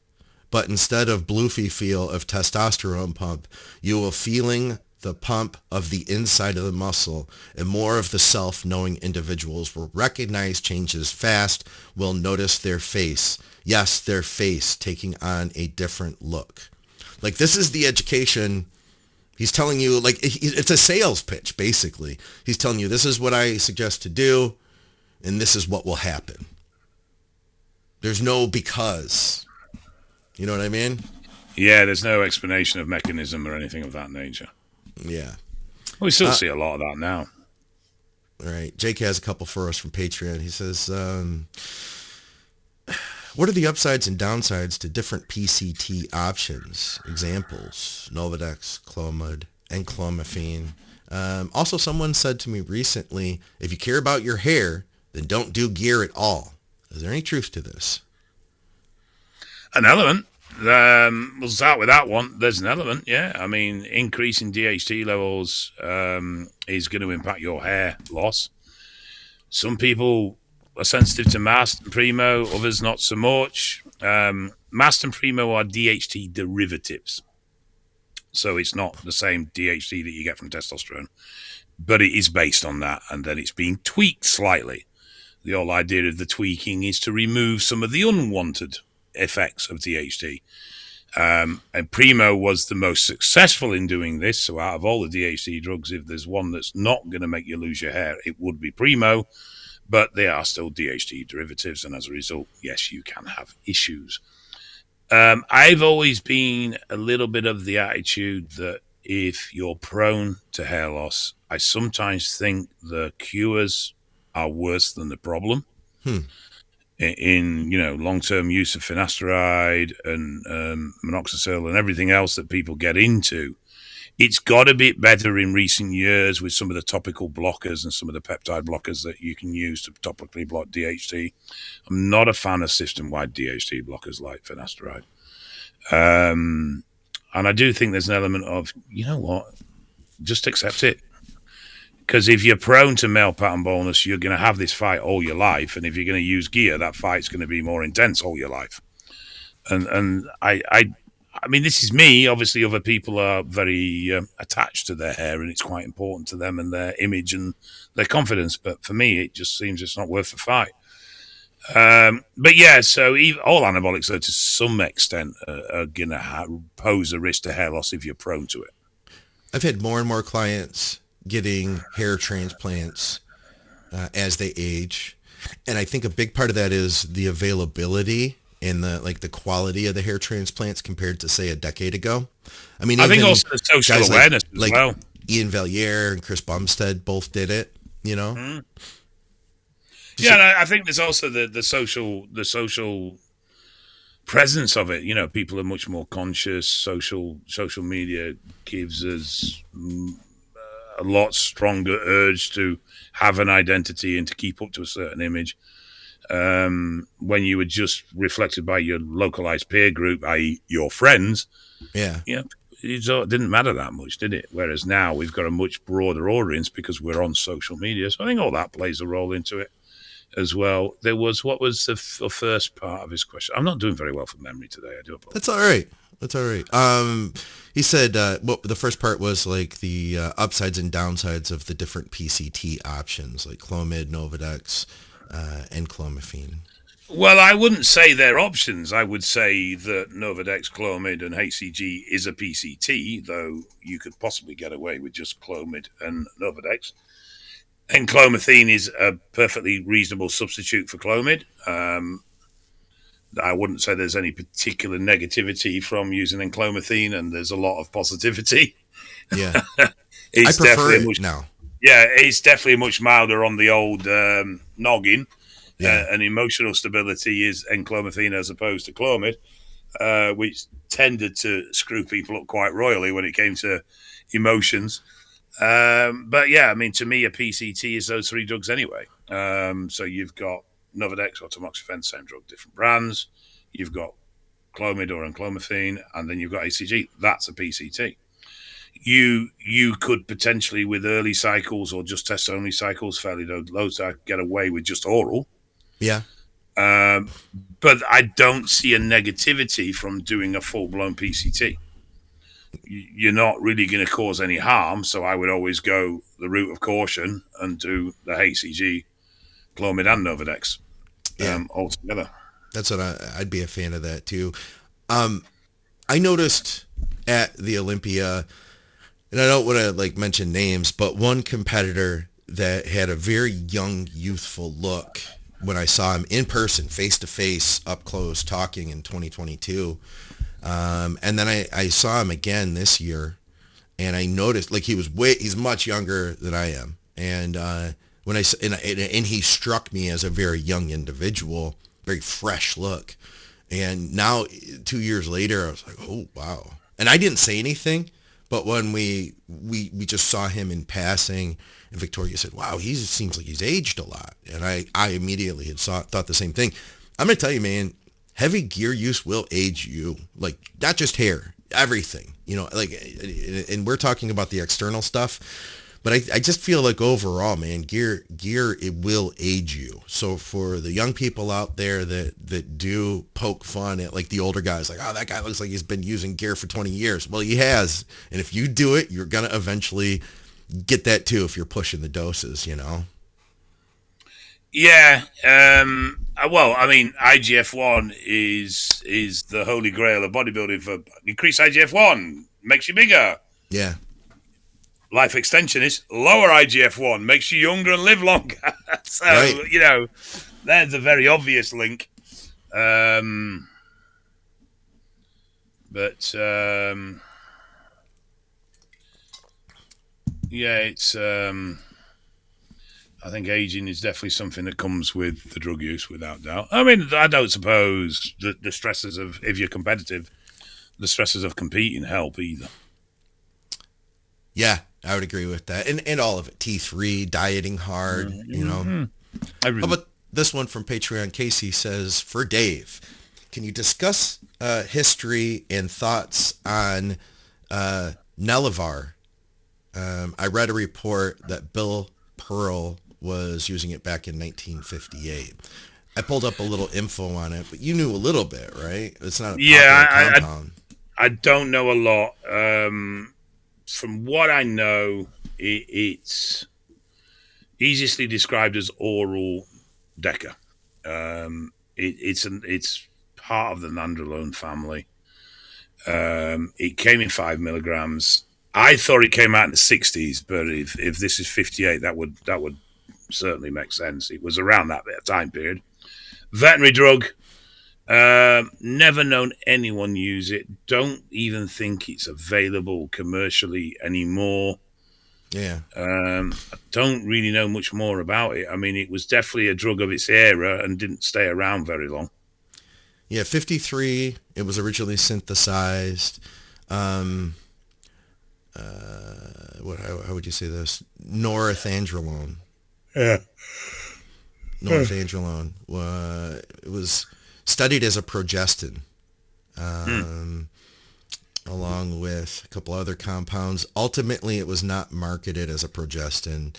but instead of bloofy feel of testosterone pump, you will feeling the pump of the inside of the muscle, and more of the self-knowing individuals will recognize changes fast, will notice their face. Yes, their face taking on a different look. Like, this is the education. He's telling you, like, it's a sales pitch, basically. He's telling you, this is what I suggest to do, and this is what will happen. There's no because. You know what I mean? Yeah, there's no explanation of mechanism or anything of that nature. Yeah. We still see a lot of that now. All right. Jake has a couple for us from Patreon. He says, what are the upsides and downsides to different PCT options? Examples, Novadex, Clomid, and Clomiphene. Also, someone said to me recently, if you care about your hair, then don't do gear at all. Is there any truth to this? An element. We'll start with that one. There's an element, yeah. I mean, increasing DHT levels is going to impact your hair loss. Some people are sensitive to Mast and Primo, others not so much. Mast and Primo are DHT derivatives. So it's not the same DHT that you get from testosterone, but it is based on that, and then it's being tweaked slightly. The whole idea of the tweaking is to remove some of the unwanted effects of DHT. And Primo was the most successful in doing this. So out of all the DHT drugs, if there's one that's not going to make you lose your hair, it would be Primo. but they are still DHT derivatives, and as a result, yes, you can have issues. I've always been a little bit of the attitude that if you're prone to hair loss, I sometimes think the cures are worse than the problem. In long-term use of finasteride and minoxidil and everything else that people get into, it's got a bit better in recent years with some of the topical blockers and some of the peptide blockers that you can use to topically block DHT. I'm not a fan of system-wide DHT blockers like finasteride. And I do think there's an element of, you know what, just accept it. Because if you're prone to male pattern baldness, you're going to have this fight all your life. And if you're going to use gear, that fight's going to be more intense all your life. And I mean, this is me. Obviously, other people are very attached to their hair, and it's quite important to them and their image and their confidence. But for me, it just seems it's not worth the fight. But yeah, so all anabolics, though, to some extent, are going to pose a risk to hair loss if you're prone to it. I've had more and more clients getting hair transplants as they age, and I think a big part of that is the availability and the quality of the hair transplants compared to, say, a decade ago. I mean, I think also the social awareness as well. Ian Valliere and Chris Bumstead both did it, Mm-hmm. Yeah, and I think there's also the social presence of it. People are much more conscious. Social media gives us a lot stronger urge to have an identity and to keep up to a certain image. When you were just reflected by your localized peer group, i.e. your friends, it didn't matter that much, did it? Whereas now we've got a much broader audience because we're on social media. So I think all that plays a role into it as well. What was the first part of his question? I'm not doing very well from memory today. I do apologize. That's all right. He said, the first part was like the upsides and downsides of the different PCT options, like Clomid, Novadex, and Clomiphene. Well, I wouldn't say they're options. I would say that Novadex, Clomid, and HCG is a PCT, though you could possibly get away with just Clomid and Novadex. And clomiphene is a perfectly reasonable substitute for Clomid. I wouldn't say there's any particular negativity from using enclomiphene, and there's a lot of positivity. Yeah, I prefer it now. Yeah, it's definitely much milder on the old noggin. Yeah. And emotional stability is enclomiphene as opposed to Clomid, which tended to screw people up quite royally when it came to emotions. But yeah, I mean, to me, a PCT is those three drugs anyway. So you've got Novadex or tamoxifen, same drug, different brands. You've got Clomid or enclomiphene, and then you've got ACG. That's a PCT. You could potentially, with early cycles or just test-only cycles, fairly low, get away with just oral. Yeah. But I don't see a negativity from doing a full-blown PCT. You're not really going to cause any harm, so I would always go the route of caution and do the HCG, Clomid, and Novadex all together. That's what I'd be a fan of that too. I noticed at the Olympia, and I don't want to mention names, but one competitor that had a very young, youthful look when I saw him in person, face to face, up close, talking in 2022. And then I saw him again this year, and I noticed he's much younger than I am, and he struck me as a very young individual, very fresh look. And now 2 years later, I was like, oh wow! And I didn't say anything, but when we just saw him in passing, and Victoria said, wow, he seems like he's aged a lot, and I immediately had thought the same thing. I'm gonna tell you, man. Heavy gear use will age you, not just hair, everything, and we're talking about the external stuff, but I just feel like overall, man, gear, it will age you. So for the young people out there that do poke fun at the older guys, oh, that guy looks like he's been using gear for 20 years. Well, he has. And if you do it, you're going to eventually get that too, if you're pushing the doses, Yeah. Well, I mean, IGF-1 is the holy grail of bodybuilding. For increased IGF-1 makes you bigger. Yeah. Life extension is lower IGF-1 makes you younger and live longer. So, right. there's a very obvious link. But it's. I think aging is definitely something that comes with the drug use, without doubt. I mean, I don't suppose the stresses of, if you're competitive, the stresses of competing help either. Yeah, I would agree with that. And all of it. T3, dieting hard, Everything. How about this one from Patreon? Casey says, for Dave, can you discuss history and thoughts on Nelevar? I read a report that Bill Pearl was using it back in 1958. I pulled up a little info on it, but you knew a little bit, right? It's not a popular compound. I don't know a lot. From what I know, it's easily described as oral Deca. It's part of the nandrolone family. It came in 5 milligrams. I thought it came out in the 60s, but if this is 58, that would certainly make sense. It was around that time period. Veterinary drug. Never known anyone use it. Don't even think it's available commercially anymore. Yeah. I don't really know much more about it. I mean, it was definitely a drug of its era and didn't stay around very long. Yeah, 53. It was originally synthesized. How would you say this? Norethindrolone. Yeah. Norethindrolone. It was studied as a progestin, along with a couple other compounds. Ultimately, it was not marketed as a progestin.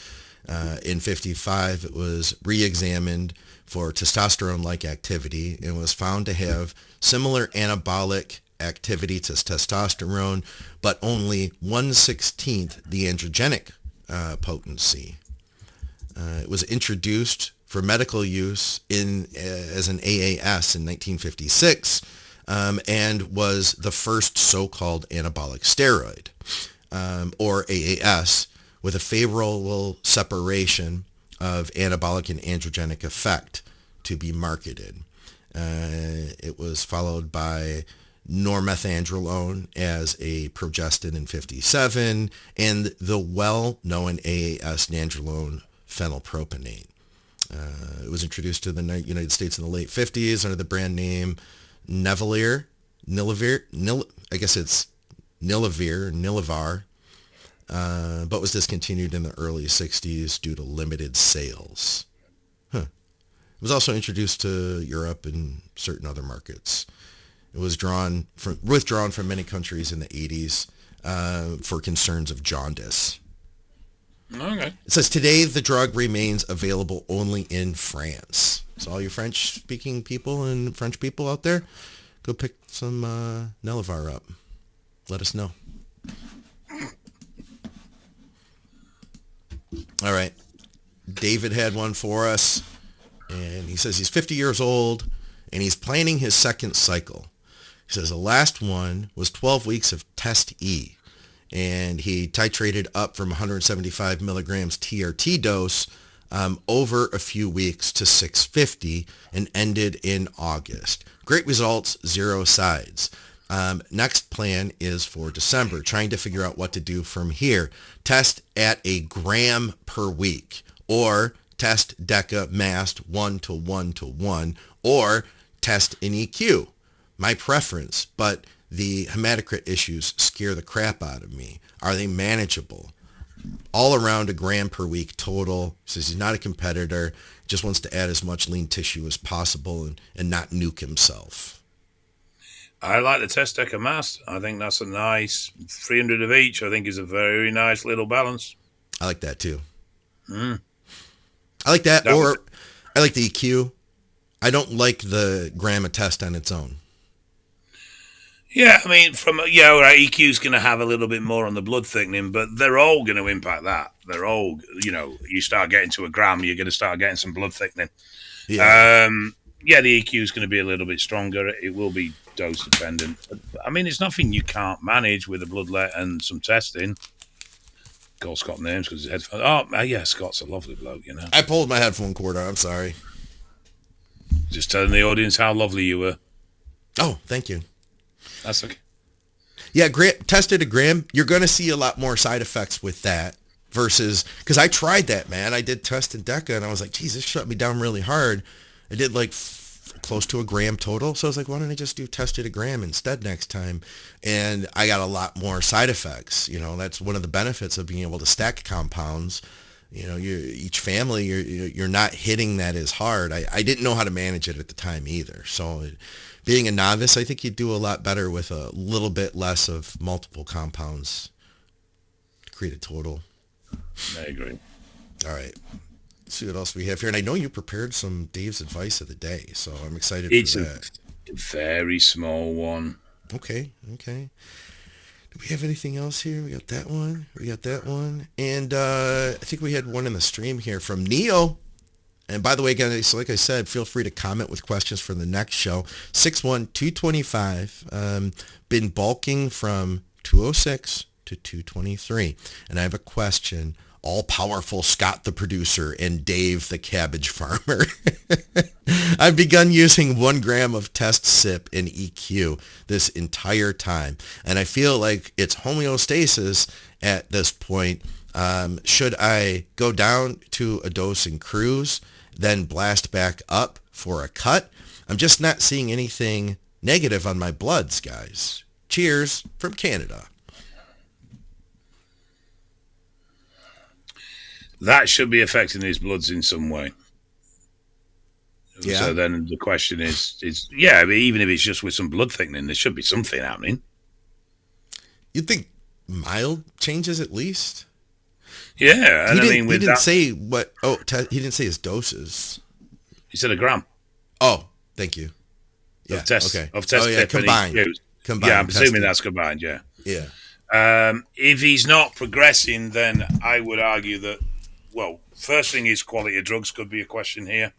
In 55, it was re-examined for testosterone-like activity and was found to have similar anabolic activity to testosterone, but only 1/16 the androgenic potency. It was introduced for medical use as an AAS in 1956, and was the first so-called anabolic steroid, or AAS, with a favorable separation of anabolic and androgenic effect to be marketed. It was followed by normethandrolone as a progestin in 57, and the well-known AAS nandrolone phenylpropionate. It was introduced to the United States in the late 50s under the brand name Nelevar, but was discontinued in the early 60s due to limited sales. It was also introduced to Europe and certain other markets. It was withdrawn from many countries in the 80s for concerns of jaundice. Okay. It says today the drug remains available only in France. So all you French-speaking people and French people out there, go pick some Nelevar up. Let us know. All right. David had one for us, and he says he's 50 years old, and he's planning his second cycle. He says the last one was 12 weeks of Test E, and he titrated up from 175 milligrams TRT dose over a few weeks to 650 and ended in August. Great results, 0 sides. Next plan is for December, trying to figure out what to do from here. Test at a gram per week, or test Deca Mast 1:1:1, or test an EQ. My preference, but the hematocrit issues scare the crap out of me. Are they manageable? All around a gram per week total. Says he's not a competitor, just wants to add as much lean tissue as possible and not nuke himself. I like the test Deca Mast. I think that's a nice 300 of each. I think is a very nice little balance. I like that too. I like that, I like the EQ. I don't like the Gamma test on its own. Yeah, I mean, EQ's going to have a little bit more on the blood thickening, but they're all going to impact that. They're all, you start getting to a gram, you're going to start getting some blood thickening. Yeah. The EQ is going to be a little bit stronger. It will be dose dependent. But, I mean, it's nothing you can't manage with a bloodlet and some testing. call Scott names because his headphones. Oh, yeah, Scott's a lovely bloke, you know. I pulled my headphone cord out. I'm sorry. Just telling the audience how lovely you were. Oh, thank you. That's okay. Yeah, tested a gram. You're going to see a lot more side effects with that versus, because I tried that, man. I did test in Deca, and I was like, geez, this shut me down really hard. I did like close to a gram total. So I was like, why don't I just do tested a gram instead next time? And I got a lot more side effects. You know, that's one of the benefits of being able to stack compounds. You know, each family, you're not hitting that as hard. I didn't know how to manage it at the time either. So being a novice, I think you do a lot better with a little bit less of multiple compounds to create a total. I agree. All right. Let's see what else we have here. And I know you prepared some Dave's advice of the day, so I'm excited for that. It's a very small one. Okay. Do we have anything else here? We got that one. And I think we had one in the stream here from Neo. And by the way, guys, like I said, feel free to comment with questions for the next show. 61225. Been bulking from 206 to 223. And I have a question. All-powerful Scott the producer and Dave the cabbage farmer. I've begun using 1 gram of test sip in EQ this entire time. And I feel like it's homeostasis at this point. Should I go down to a dose and cruise, then blast back up for a cut? I'm just not seeing anything negative on my bloods, guys. Cheers from Canada. That should be affecting his bloods in some way. Yeah. So then the question is yeah, but even if it's just with some blood thickening, there should be something happening. You'd think mild changes at least? Yeah, and he didn't say what. Oh, he didn't say his doses. He said a gram. Oh, thank you. Yeah. Of test. Okay. Of test. Oh, yeah, combined. Yeah, I'm assuming that's combined. Yeah. Yeah. If he's not progressing, then I would argue that. Well, first thing is quality of drugs could be a question here.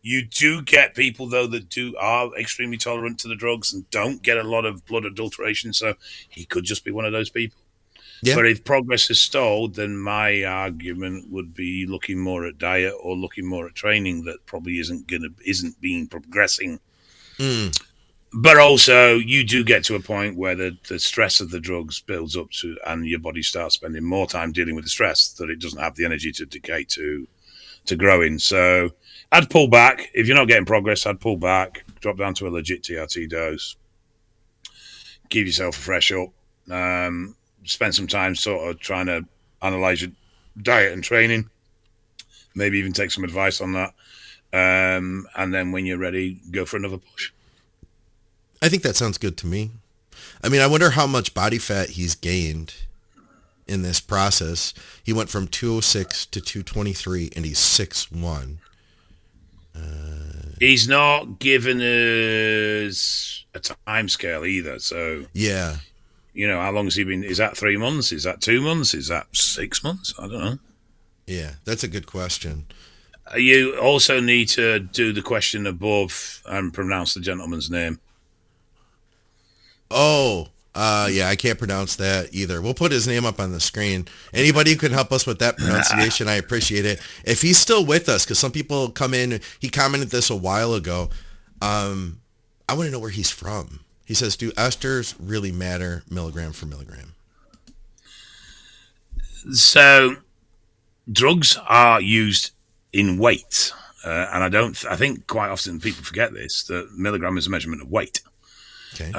You do get people, though, that are extremely tolerant to the drugs and don't get a lot of blood adulteration, so he could just be one of those people. Yeah. But if progress is stalled, then my argument would be looking more at diet or looking more at training that probably isn't progressing. Mm. But also, you do get to a point where the stress of the drugs builds up to, and your body starts spending more time dealing with the stress that it doesn't have the energy to decay to grow in. So I'd pull back. If you're not getting progress, I'd pull back, drop down to a legit TRT dose, give yourself a fresh up, spend some time sort of trying to analyze your diet and training, maybe even take some advice on that. And then when you're ready, go for another push. I think that sounds good to me. I mean, I wonder how much body fat he's gained in this process. He went from 206 to 223, and he's 6'1". He's not given us a time scale either. So yeah, you know, how long has he been? Is that 3 months? Is that 2 months? Is that 6 months? I don't know. Yeah, that's a good question. You also need to do the question above and pronounce the gentleman's name. Oh, yeah, I can't pronounce that either. We'll put his name up on the screen. Anybody who can help us with that pronunciation, I appreciate it. If he's still with us, because some people come in, he commented this a while ago. I want to know where he's from. He says, do esters really matter milligram for milligram? So drugs are used in weight. And I think quite often people forget this, that milligram is a measurement of weight. Okay.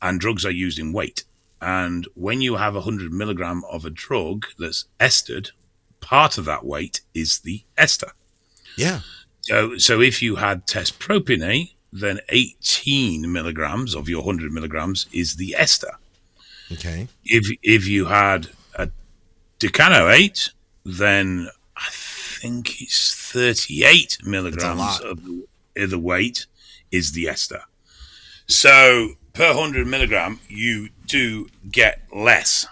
And drugs are used in weight. And when you have 100 milligram of a drug that's estered, part of that weight is the ester. Yeah. So if you had test propionate, then 18 milligrams of your 100 milligrams is the ester. Okay. If you had a decanoate, then I think it's 38 milligrams of the weight is the ester. So per 100 milligram, you do get less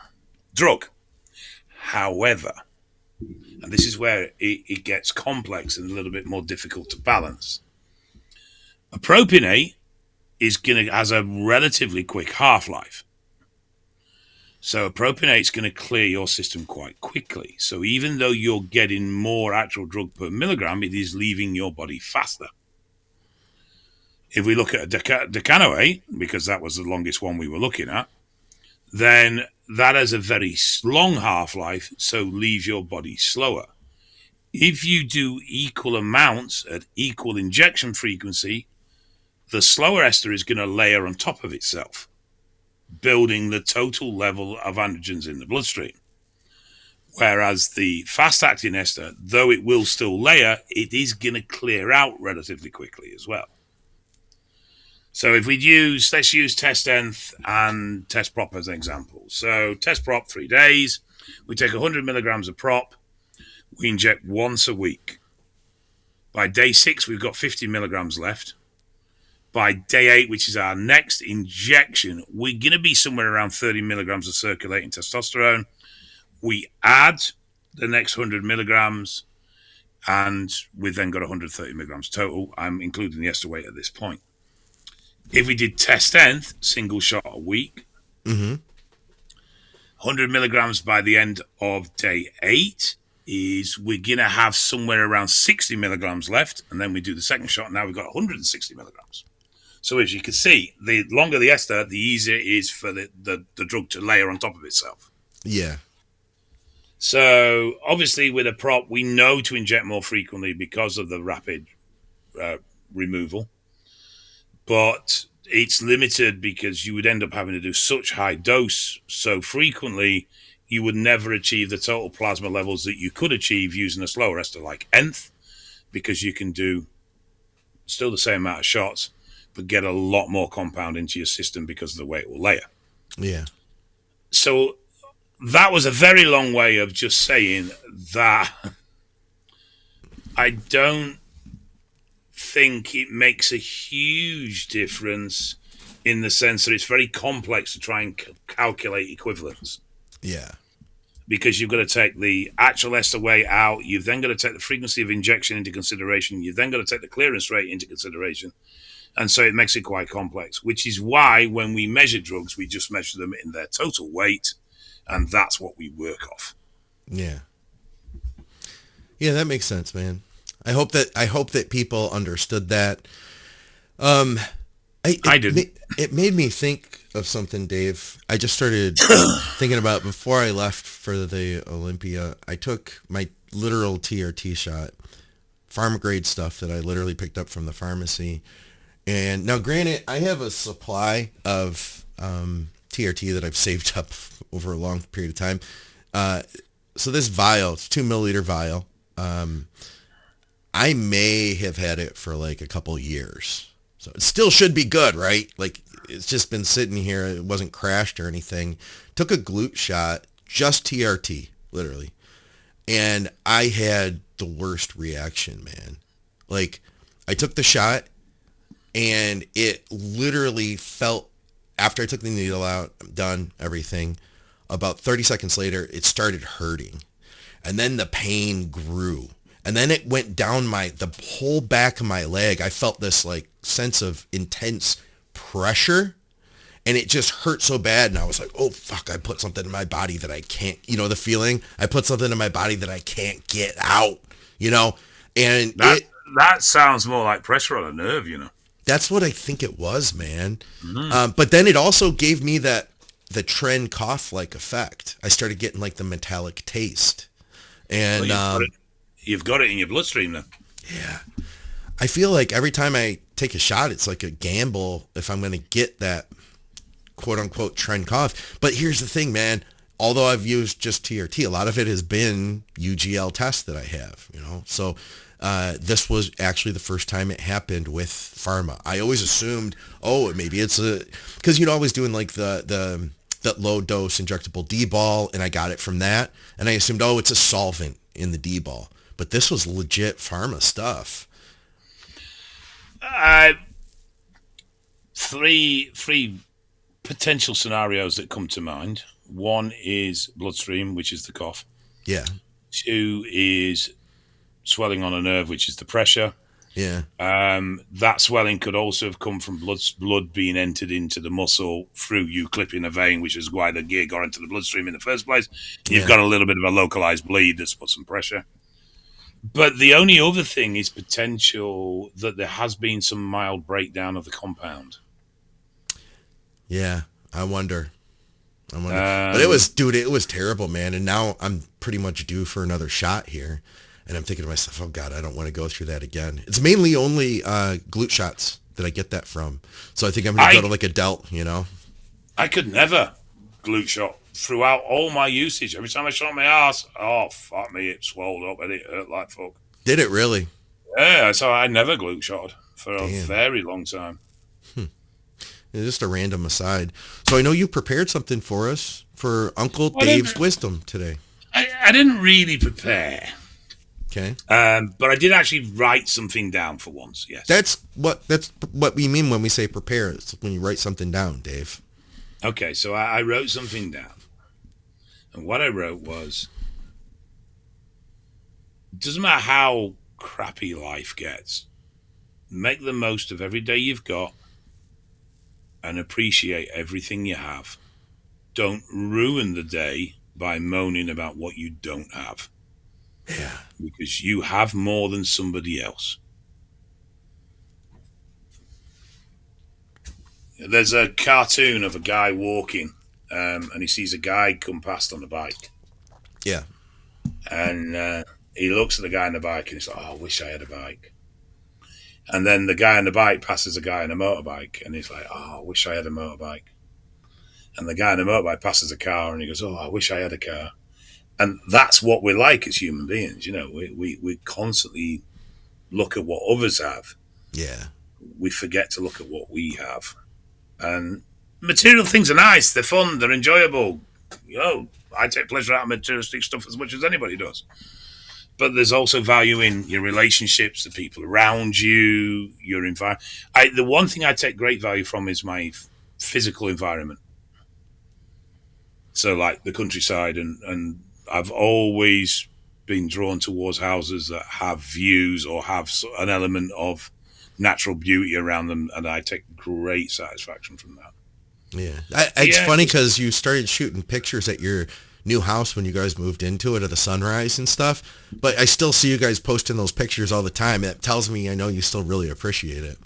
drug. However, and this is where it gets complex and a little bit more difficult to balance, a propionate has a relatively quick half-life. So propionate's going to clear your system quite quickly. So even though you're getting more actual drug per milligram, it is leaving your body faster. If we look at a decanoate, because that was the longest one we were looking at, then that has a very long half-life, so leaves your body slower. If you do equal amounts at equal injection frequency, the slower ester is going to layer on top of itself, building the total level of androgens in the bloodstream. Whereas the fast-acting ester, though it will still layer, it is going to clear out relatively quickly as well. So if let's use test nth and test prop as an example. So test prop, 3 days. We take 100 milligrams of prop. We inject once a week. By day 6, we've got 50 milligrams left. By day 8, which is our next injection, we're going to be somewhere around 30 milligrams of circulating testosterone. We add the next 100 milligrams, and we've then got 130 milligrams total. I'm including the ester weight at this point. If we did test nth, single shot a week, 100 milligrams by the end of day 8 is we're going to have somewhere around 60 milligrams left, and then we do the second shot. Now we've got 160 milligrams. So as you can see, the longer the ester, the easier it is for the drug to layer on top of itself. Yeah. So obviously with a prop, we know to inject more frequently because of the rapid removal. But it's limited because you would end up having to do such high dose so frequently, you would never achieve the total plasma levels that you could achieve using a slower ester like nth, because you can do still the same amount of shots, but get a lot more compound into your system because of the way it will layer. Yeah. So that was a very long way of just saying that I don't think it makes a huge difference in the sense that it's very complex to try and calculate equivalence. Yeah. Because you've got to take the actual ester weight out, you've then got to take the frequency of injection into consideration, you've then got to take the clearance rate into consideration. And so it makes it quite complex, which is why when we measure drugs, we just measure them in their total weight, and that's what we work off. Yeah. Yeah, that makes sense, man. I hope that people understood that. I didn't. It made me think of something, Dave. I just started thinking about before I left for the Olympia. I took my literal TRT shot, pharma grade stuff that I literally picked up from the pharmacy. And now, granted, I have a supply of TRT that I've saved up over a long period of time. So this vial, it's 2 milliliter vial. I may have had it for like a couple years. So it still should be good, right? Like it's just been sitting here. It wasn't crashed or anything. Took a glute shot, just TRT, literally. And I had the worst reaction, man. Like I took the shot and it literally felt, after I took the needle out, done everything, about 30 seconds later, it started hurting. And then the pain grew. And then it went down the whole back of my leg. I felt this like sense of intense pressure, and it just hurt so bad. And I was like, oh, fuck, I put something in my body that I can't, the feeling? I put something in my body that I can't get out, And that sounds more like pressure on a nerve, That's what I think it was, man. Mm-hmm. But then it also gave me the Tren cough-like effect. I started getting like the metallic taste. And you've got it in your bloodstream then. Yeah. I feel like every time I take a shot, it's like a gamble if I'm going to get that quote-unquote Tren cough. But here's the thing, man. Although I've used just TRT, a lot of it has been UGL tests that I have, So this was actually the first time it happened with pharma. I always assumed, maybe it's because I was doing like the low dose injectable D-ball, and I got it from that, and I assumed, it's a solvent in the D-ball. But this was legit pharma stuff. Three potential scenarios that come to mind. One is bloodstream, which is the cough. Yeah. 2 is swelling on a nerve, which is the pressure. Yeah. That swelling could also have come from blood being entered into the muscle through you clipping a vein, which is why the gear got into the bloodstream in the first place. You've got a little bit of a localized bleed that's put some pressure. But the only other thing is potential that there has been some mild breakdown of the compound. Yeah, I wonder. But it was terrible, man. And now I'm pretty much due for another shot here. And I'm thinking to myself, oh, God, I don't want to go through that again. It's mainly only glute shots that I get that from. So I think I'm going to go to like a delt, you know? I could never glute shot throughout all my usage. Every time I shot my ass, oh, fuck me, it swelled up and it hurt like fuck. Did it really? Yeah, so I never glute shot for a very long time. Just a random aside. So I know you prepared something for us for Uncle Dave's Wisdom today. I didn't really prepare. Okay. But I did actually write something down for once, yes. That's what we mean when we say prepare. It's when you write something down, Dave. Okay, so I wrote something down. And what I wrote was, it doesn't matter how crappy life gets, make the most of every day you've got and appreciate everything you have. Don't ruin the day by moaning about what you don't have. Yeah. Because you have more than somebody else. There's a cartoon of a guy walking, and he sees a guy come past on a bike. Yeah. And he looks at the guy on the bike and he's like, oh, I wish I had a bike. And then the guy on the bike passes a guy on a motorbike and he's like, oh, I wish I had a motorbike. And the guy on the motorbike passes a car and he goes, oh, I wish I had a car. And that's what we're like as human beings. You know, we constantly look at what others have. Yeah. We forget to look at what we have. And material things are nice. They're fun. They're enjoyable. You know, I take pleasure out of materialistic stuff as much as anybody does. But there's also value in your relationships, the people around you, your environment. The one thing I take great value from is my physical environment. So like the countryside, and I've always been drawn towards houses that have views or have an element of natural beauty around them, and I take great satisfaction from that. Yeah. It's funny because you started shooting pictures at your new house when you guys moved into it of the sunrise and stuff, but I still see you guys posting those pictures all the time. It tells me I know you still really appreciate it.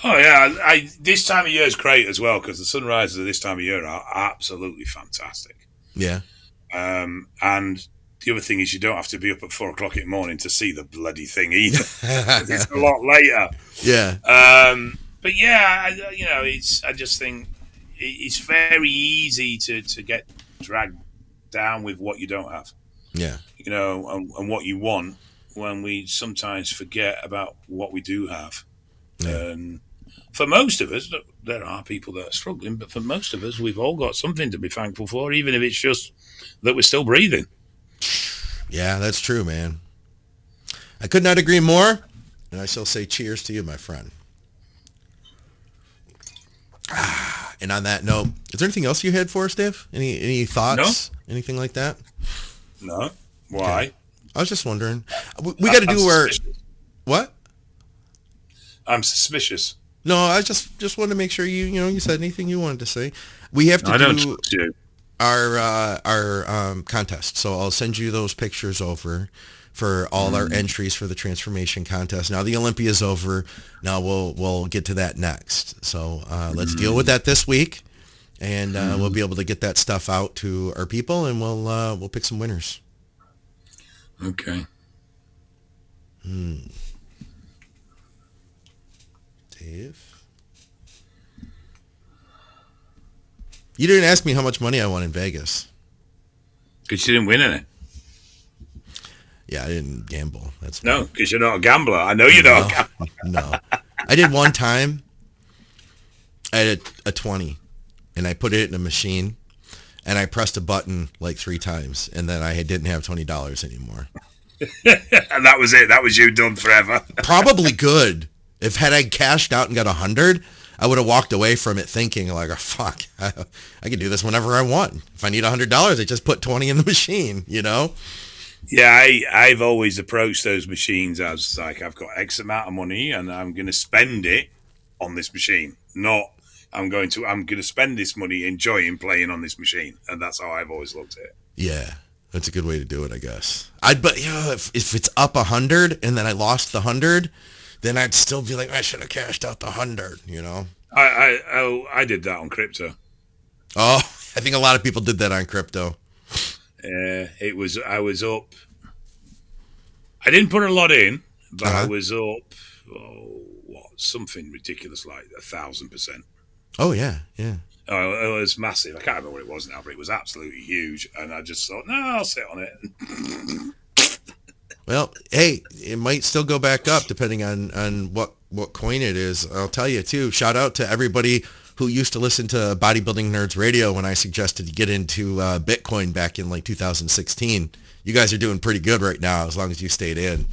Oh yeah, this time of year is great as well because the sunrises of this time of year are absolutely fantastic. Yeah. And the other thing is you don't have to be up at 4 o'clock in the morning to see the bloody thing either. It's a lot later. Yeah. But yeah, I just think it's very easy to get dragged down with what you don't have. Yeah. You know, and what you want when we sometimes forget about what we do have. Yeah. And for most of us, there are people that are struggling, but for most of us, we've all got something to be thankful for, even if it's just that we're still breathing. Yeah, that's true, man. I could not agree more, and I shall say cheers to you, my friend. And on that note, is there anything else you had for us, Dave? Any thoughts? No. Anything like that? No. Why? Okay. I was just wondering. We got to do our... What? I'm suspicious. No, I just wanted to make sure you said anything you wanted to say. We have to do our contest. So I'll send you those pictures over for all our entries for the transformation contest. Now the Olympia's over. Now we'll get to that next. So let's deal with that this week, and we'll be able to get that stuff out to our people, and we'll pick some winners. Okay. Dave, you didn't ask me how much money I won in Vegas. Because you didn't win any. Yeah, I didn't gamble. That's why. No, because you're not a gambler. I know you're not a gambler. No. I did one time. I had a 20, and I put it in a machine, and I pressed a button like 3 times, and then I didn't have $20 anymore. And that was it. That was you done forever. Probably good. If had I cashed out and got 100, I would have walked away from it thinking like, oh, fuck, I can do this whenever I want. If I need $100, I just put 20 in the machine, you know? Yeah, I've always approached those machines as like I've got X amount of money and I'm going to spend it on this machine. Not I'm going to spend this money enjoying playing on this machine, and that's how I've always looked at it. Yeah, that's a good way to do it, I guess. But if it's up 100 and then I lost the 100, then I'd still be like, I should have cashed out the 100. I did that on crypto. Oh, I think a lot of people did that on crypto. I was up. I didn't put a lot in, but I was up. Something ridiculous like 1,000%. Oh yeah. Oh, it was massive. I can't remember what it was now, but it was absolutely huge. And I just thought, no, I'll sit on it. Well, hey, it might still go back up depending on what coin it is. I'll tell you too. Shout out to everybody who used to listen to Bodybuilding Nerds Radio when I suggested to get into Bitcoin back in like 2016. You guys are doing pretty good right now as long as you stayed in.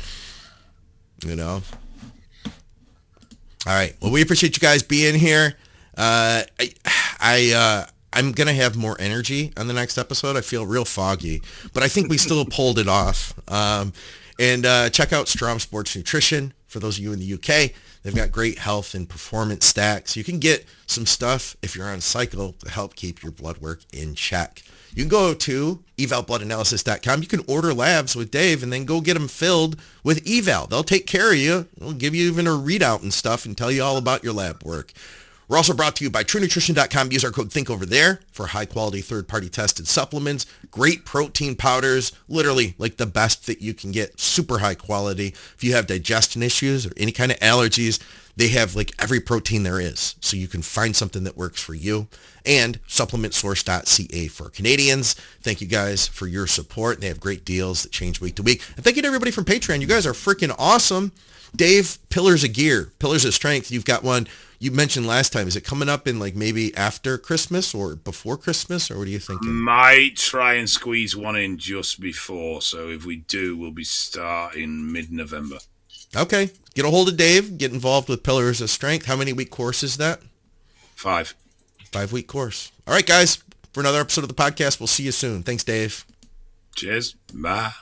All right. Well, we appreciate you guys being here. I'm going to have more energy on the next episode. I feel real foggy, but I think we still pulled it off. And check out STROM Sports Nutrition for those of you in the UK. They've got great health and performance stacks. You can get some stuff if you're on cycle to help keep your blood work in check. You can go to evalbloodanalysis.com. You can order labs with Dave and then go get them filled with eval. They'll take care of you. They'll give you even a readout and stuff and tell you all about your lab work. We're also brought to you by TrueNutrition.com. Use our code THINK over there for high-quality third-party tested supplements, great protein powders, literally like the best that you can get, super high quality. If you have digestion issues or any kind of allergies, they have like every protein there is, so you can find something that works for you. And supplementsource.ca for Canadians. Thank you guys for your support. They have great deals that change week to week. And thank you to everybody from Patreon. You guys are freaking awesome. Dave, Pillars of Gear, Pillars of Strength. You've got one you mentioned last time. Is it coming up in like maybe after Christmas or before Christmas, or what are you thinking? Might try and squeeze one in just before. So if we do, we'll be starting mid-November. Okay. Get a hold of Dave. Get involved with Pillars of Strength. How many week course is that? 5. 5-week course. All right, guys. For another episode of the podcast, we'll see you soon. Thanks, Dave. Cheers. Bye.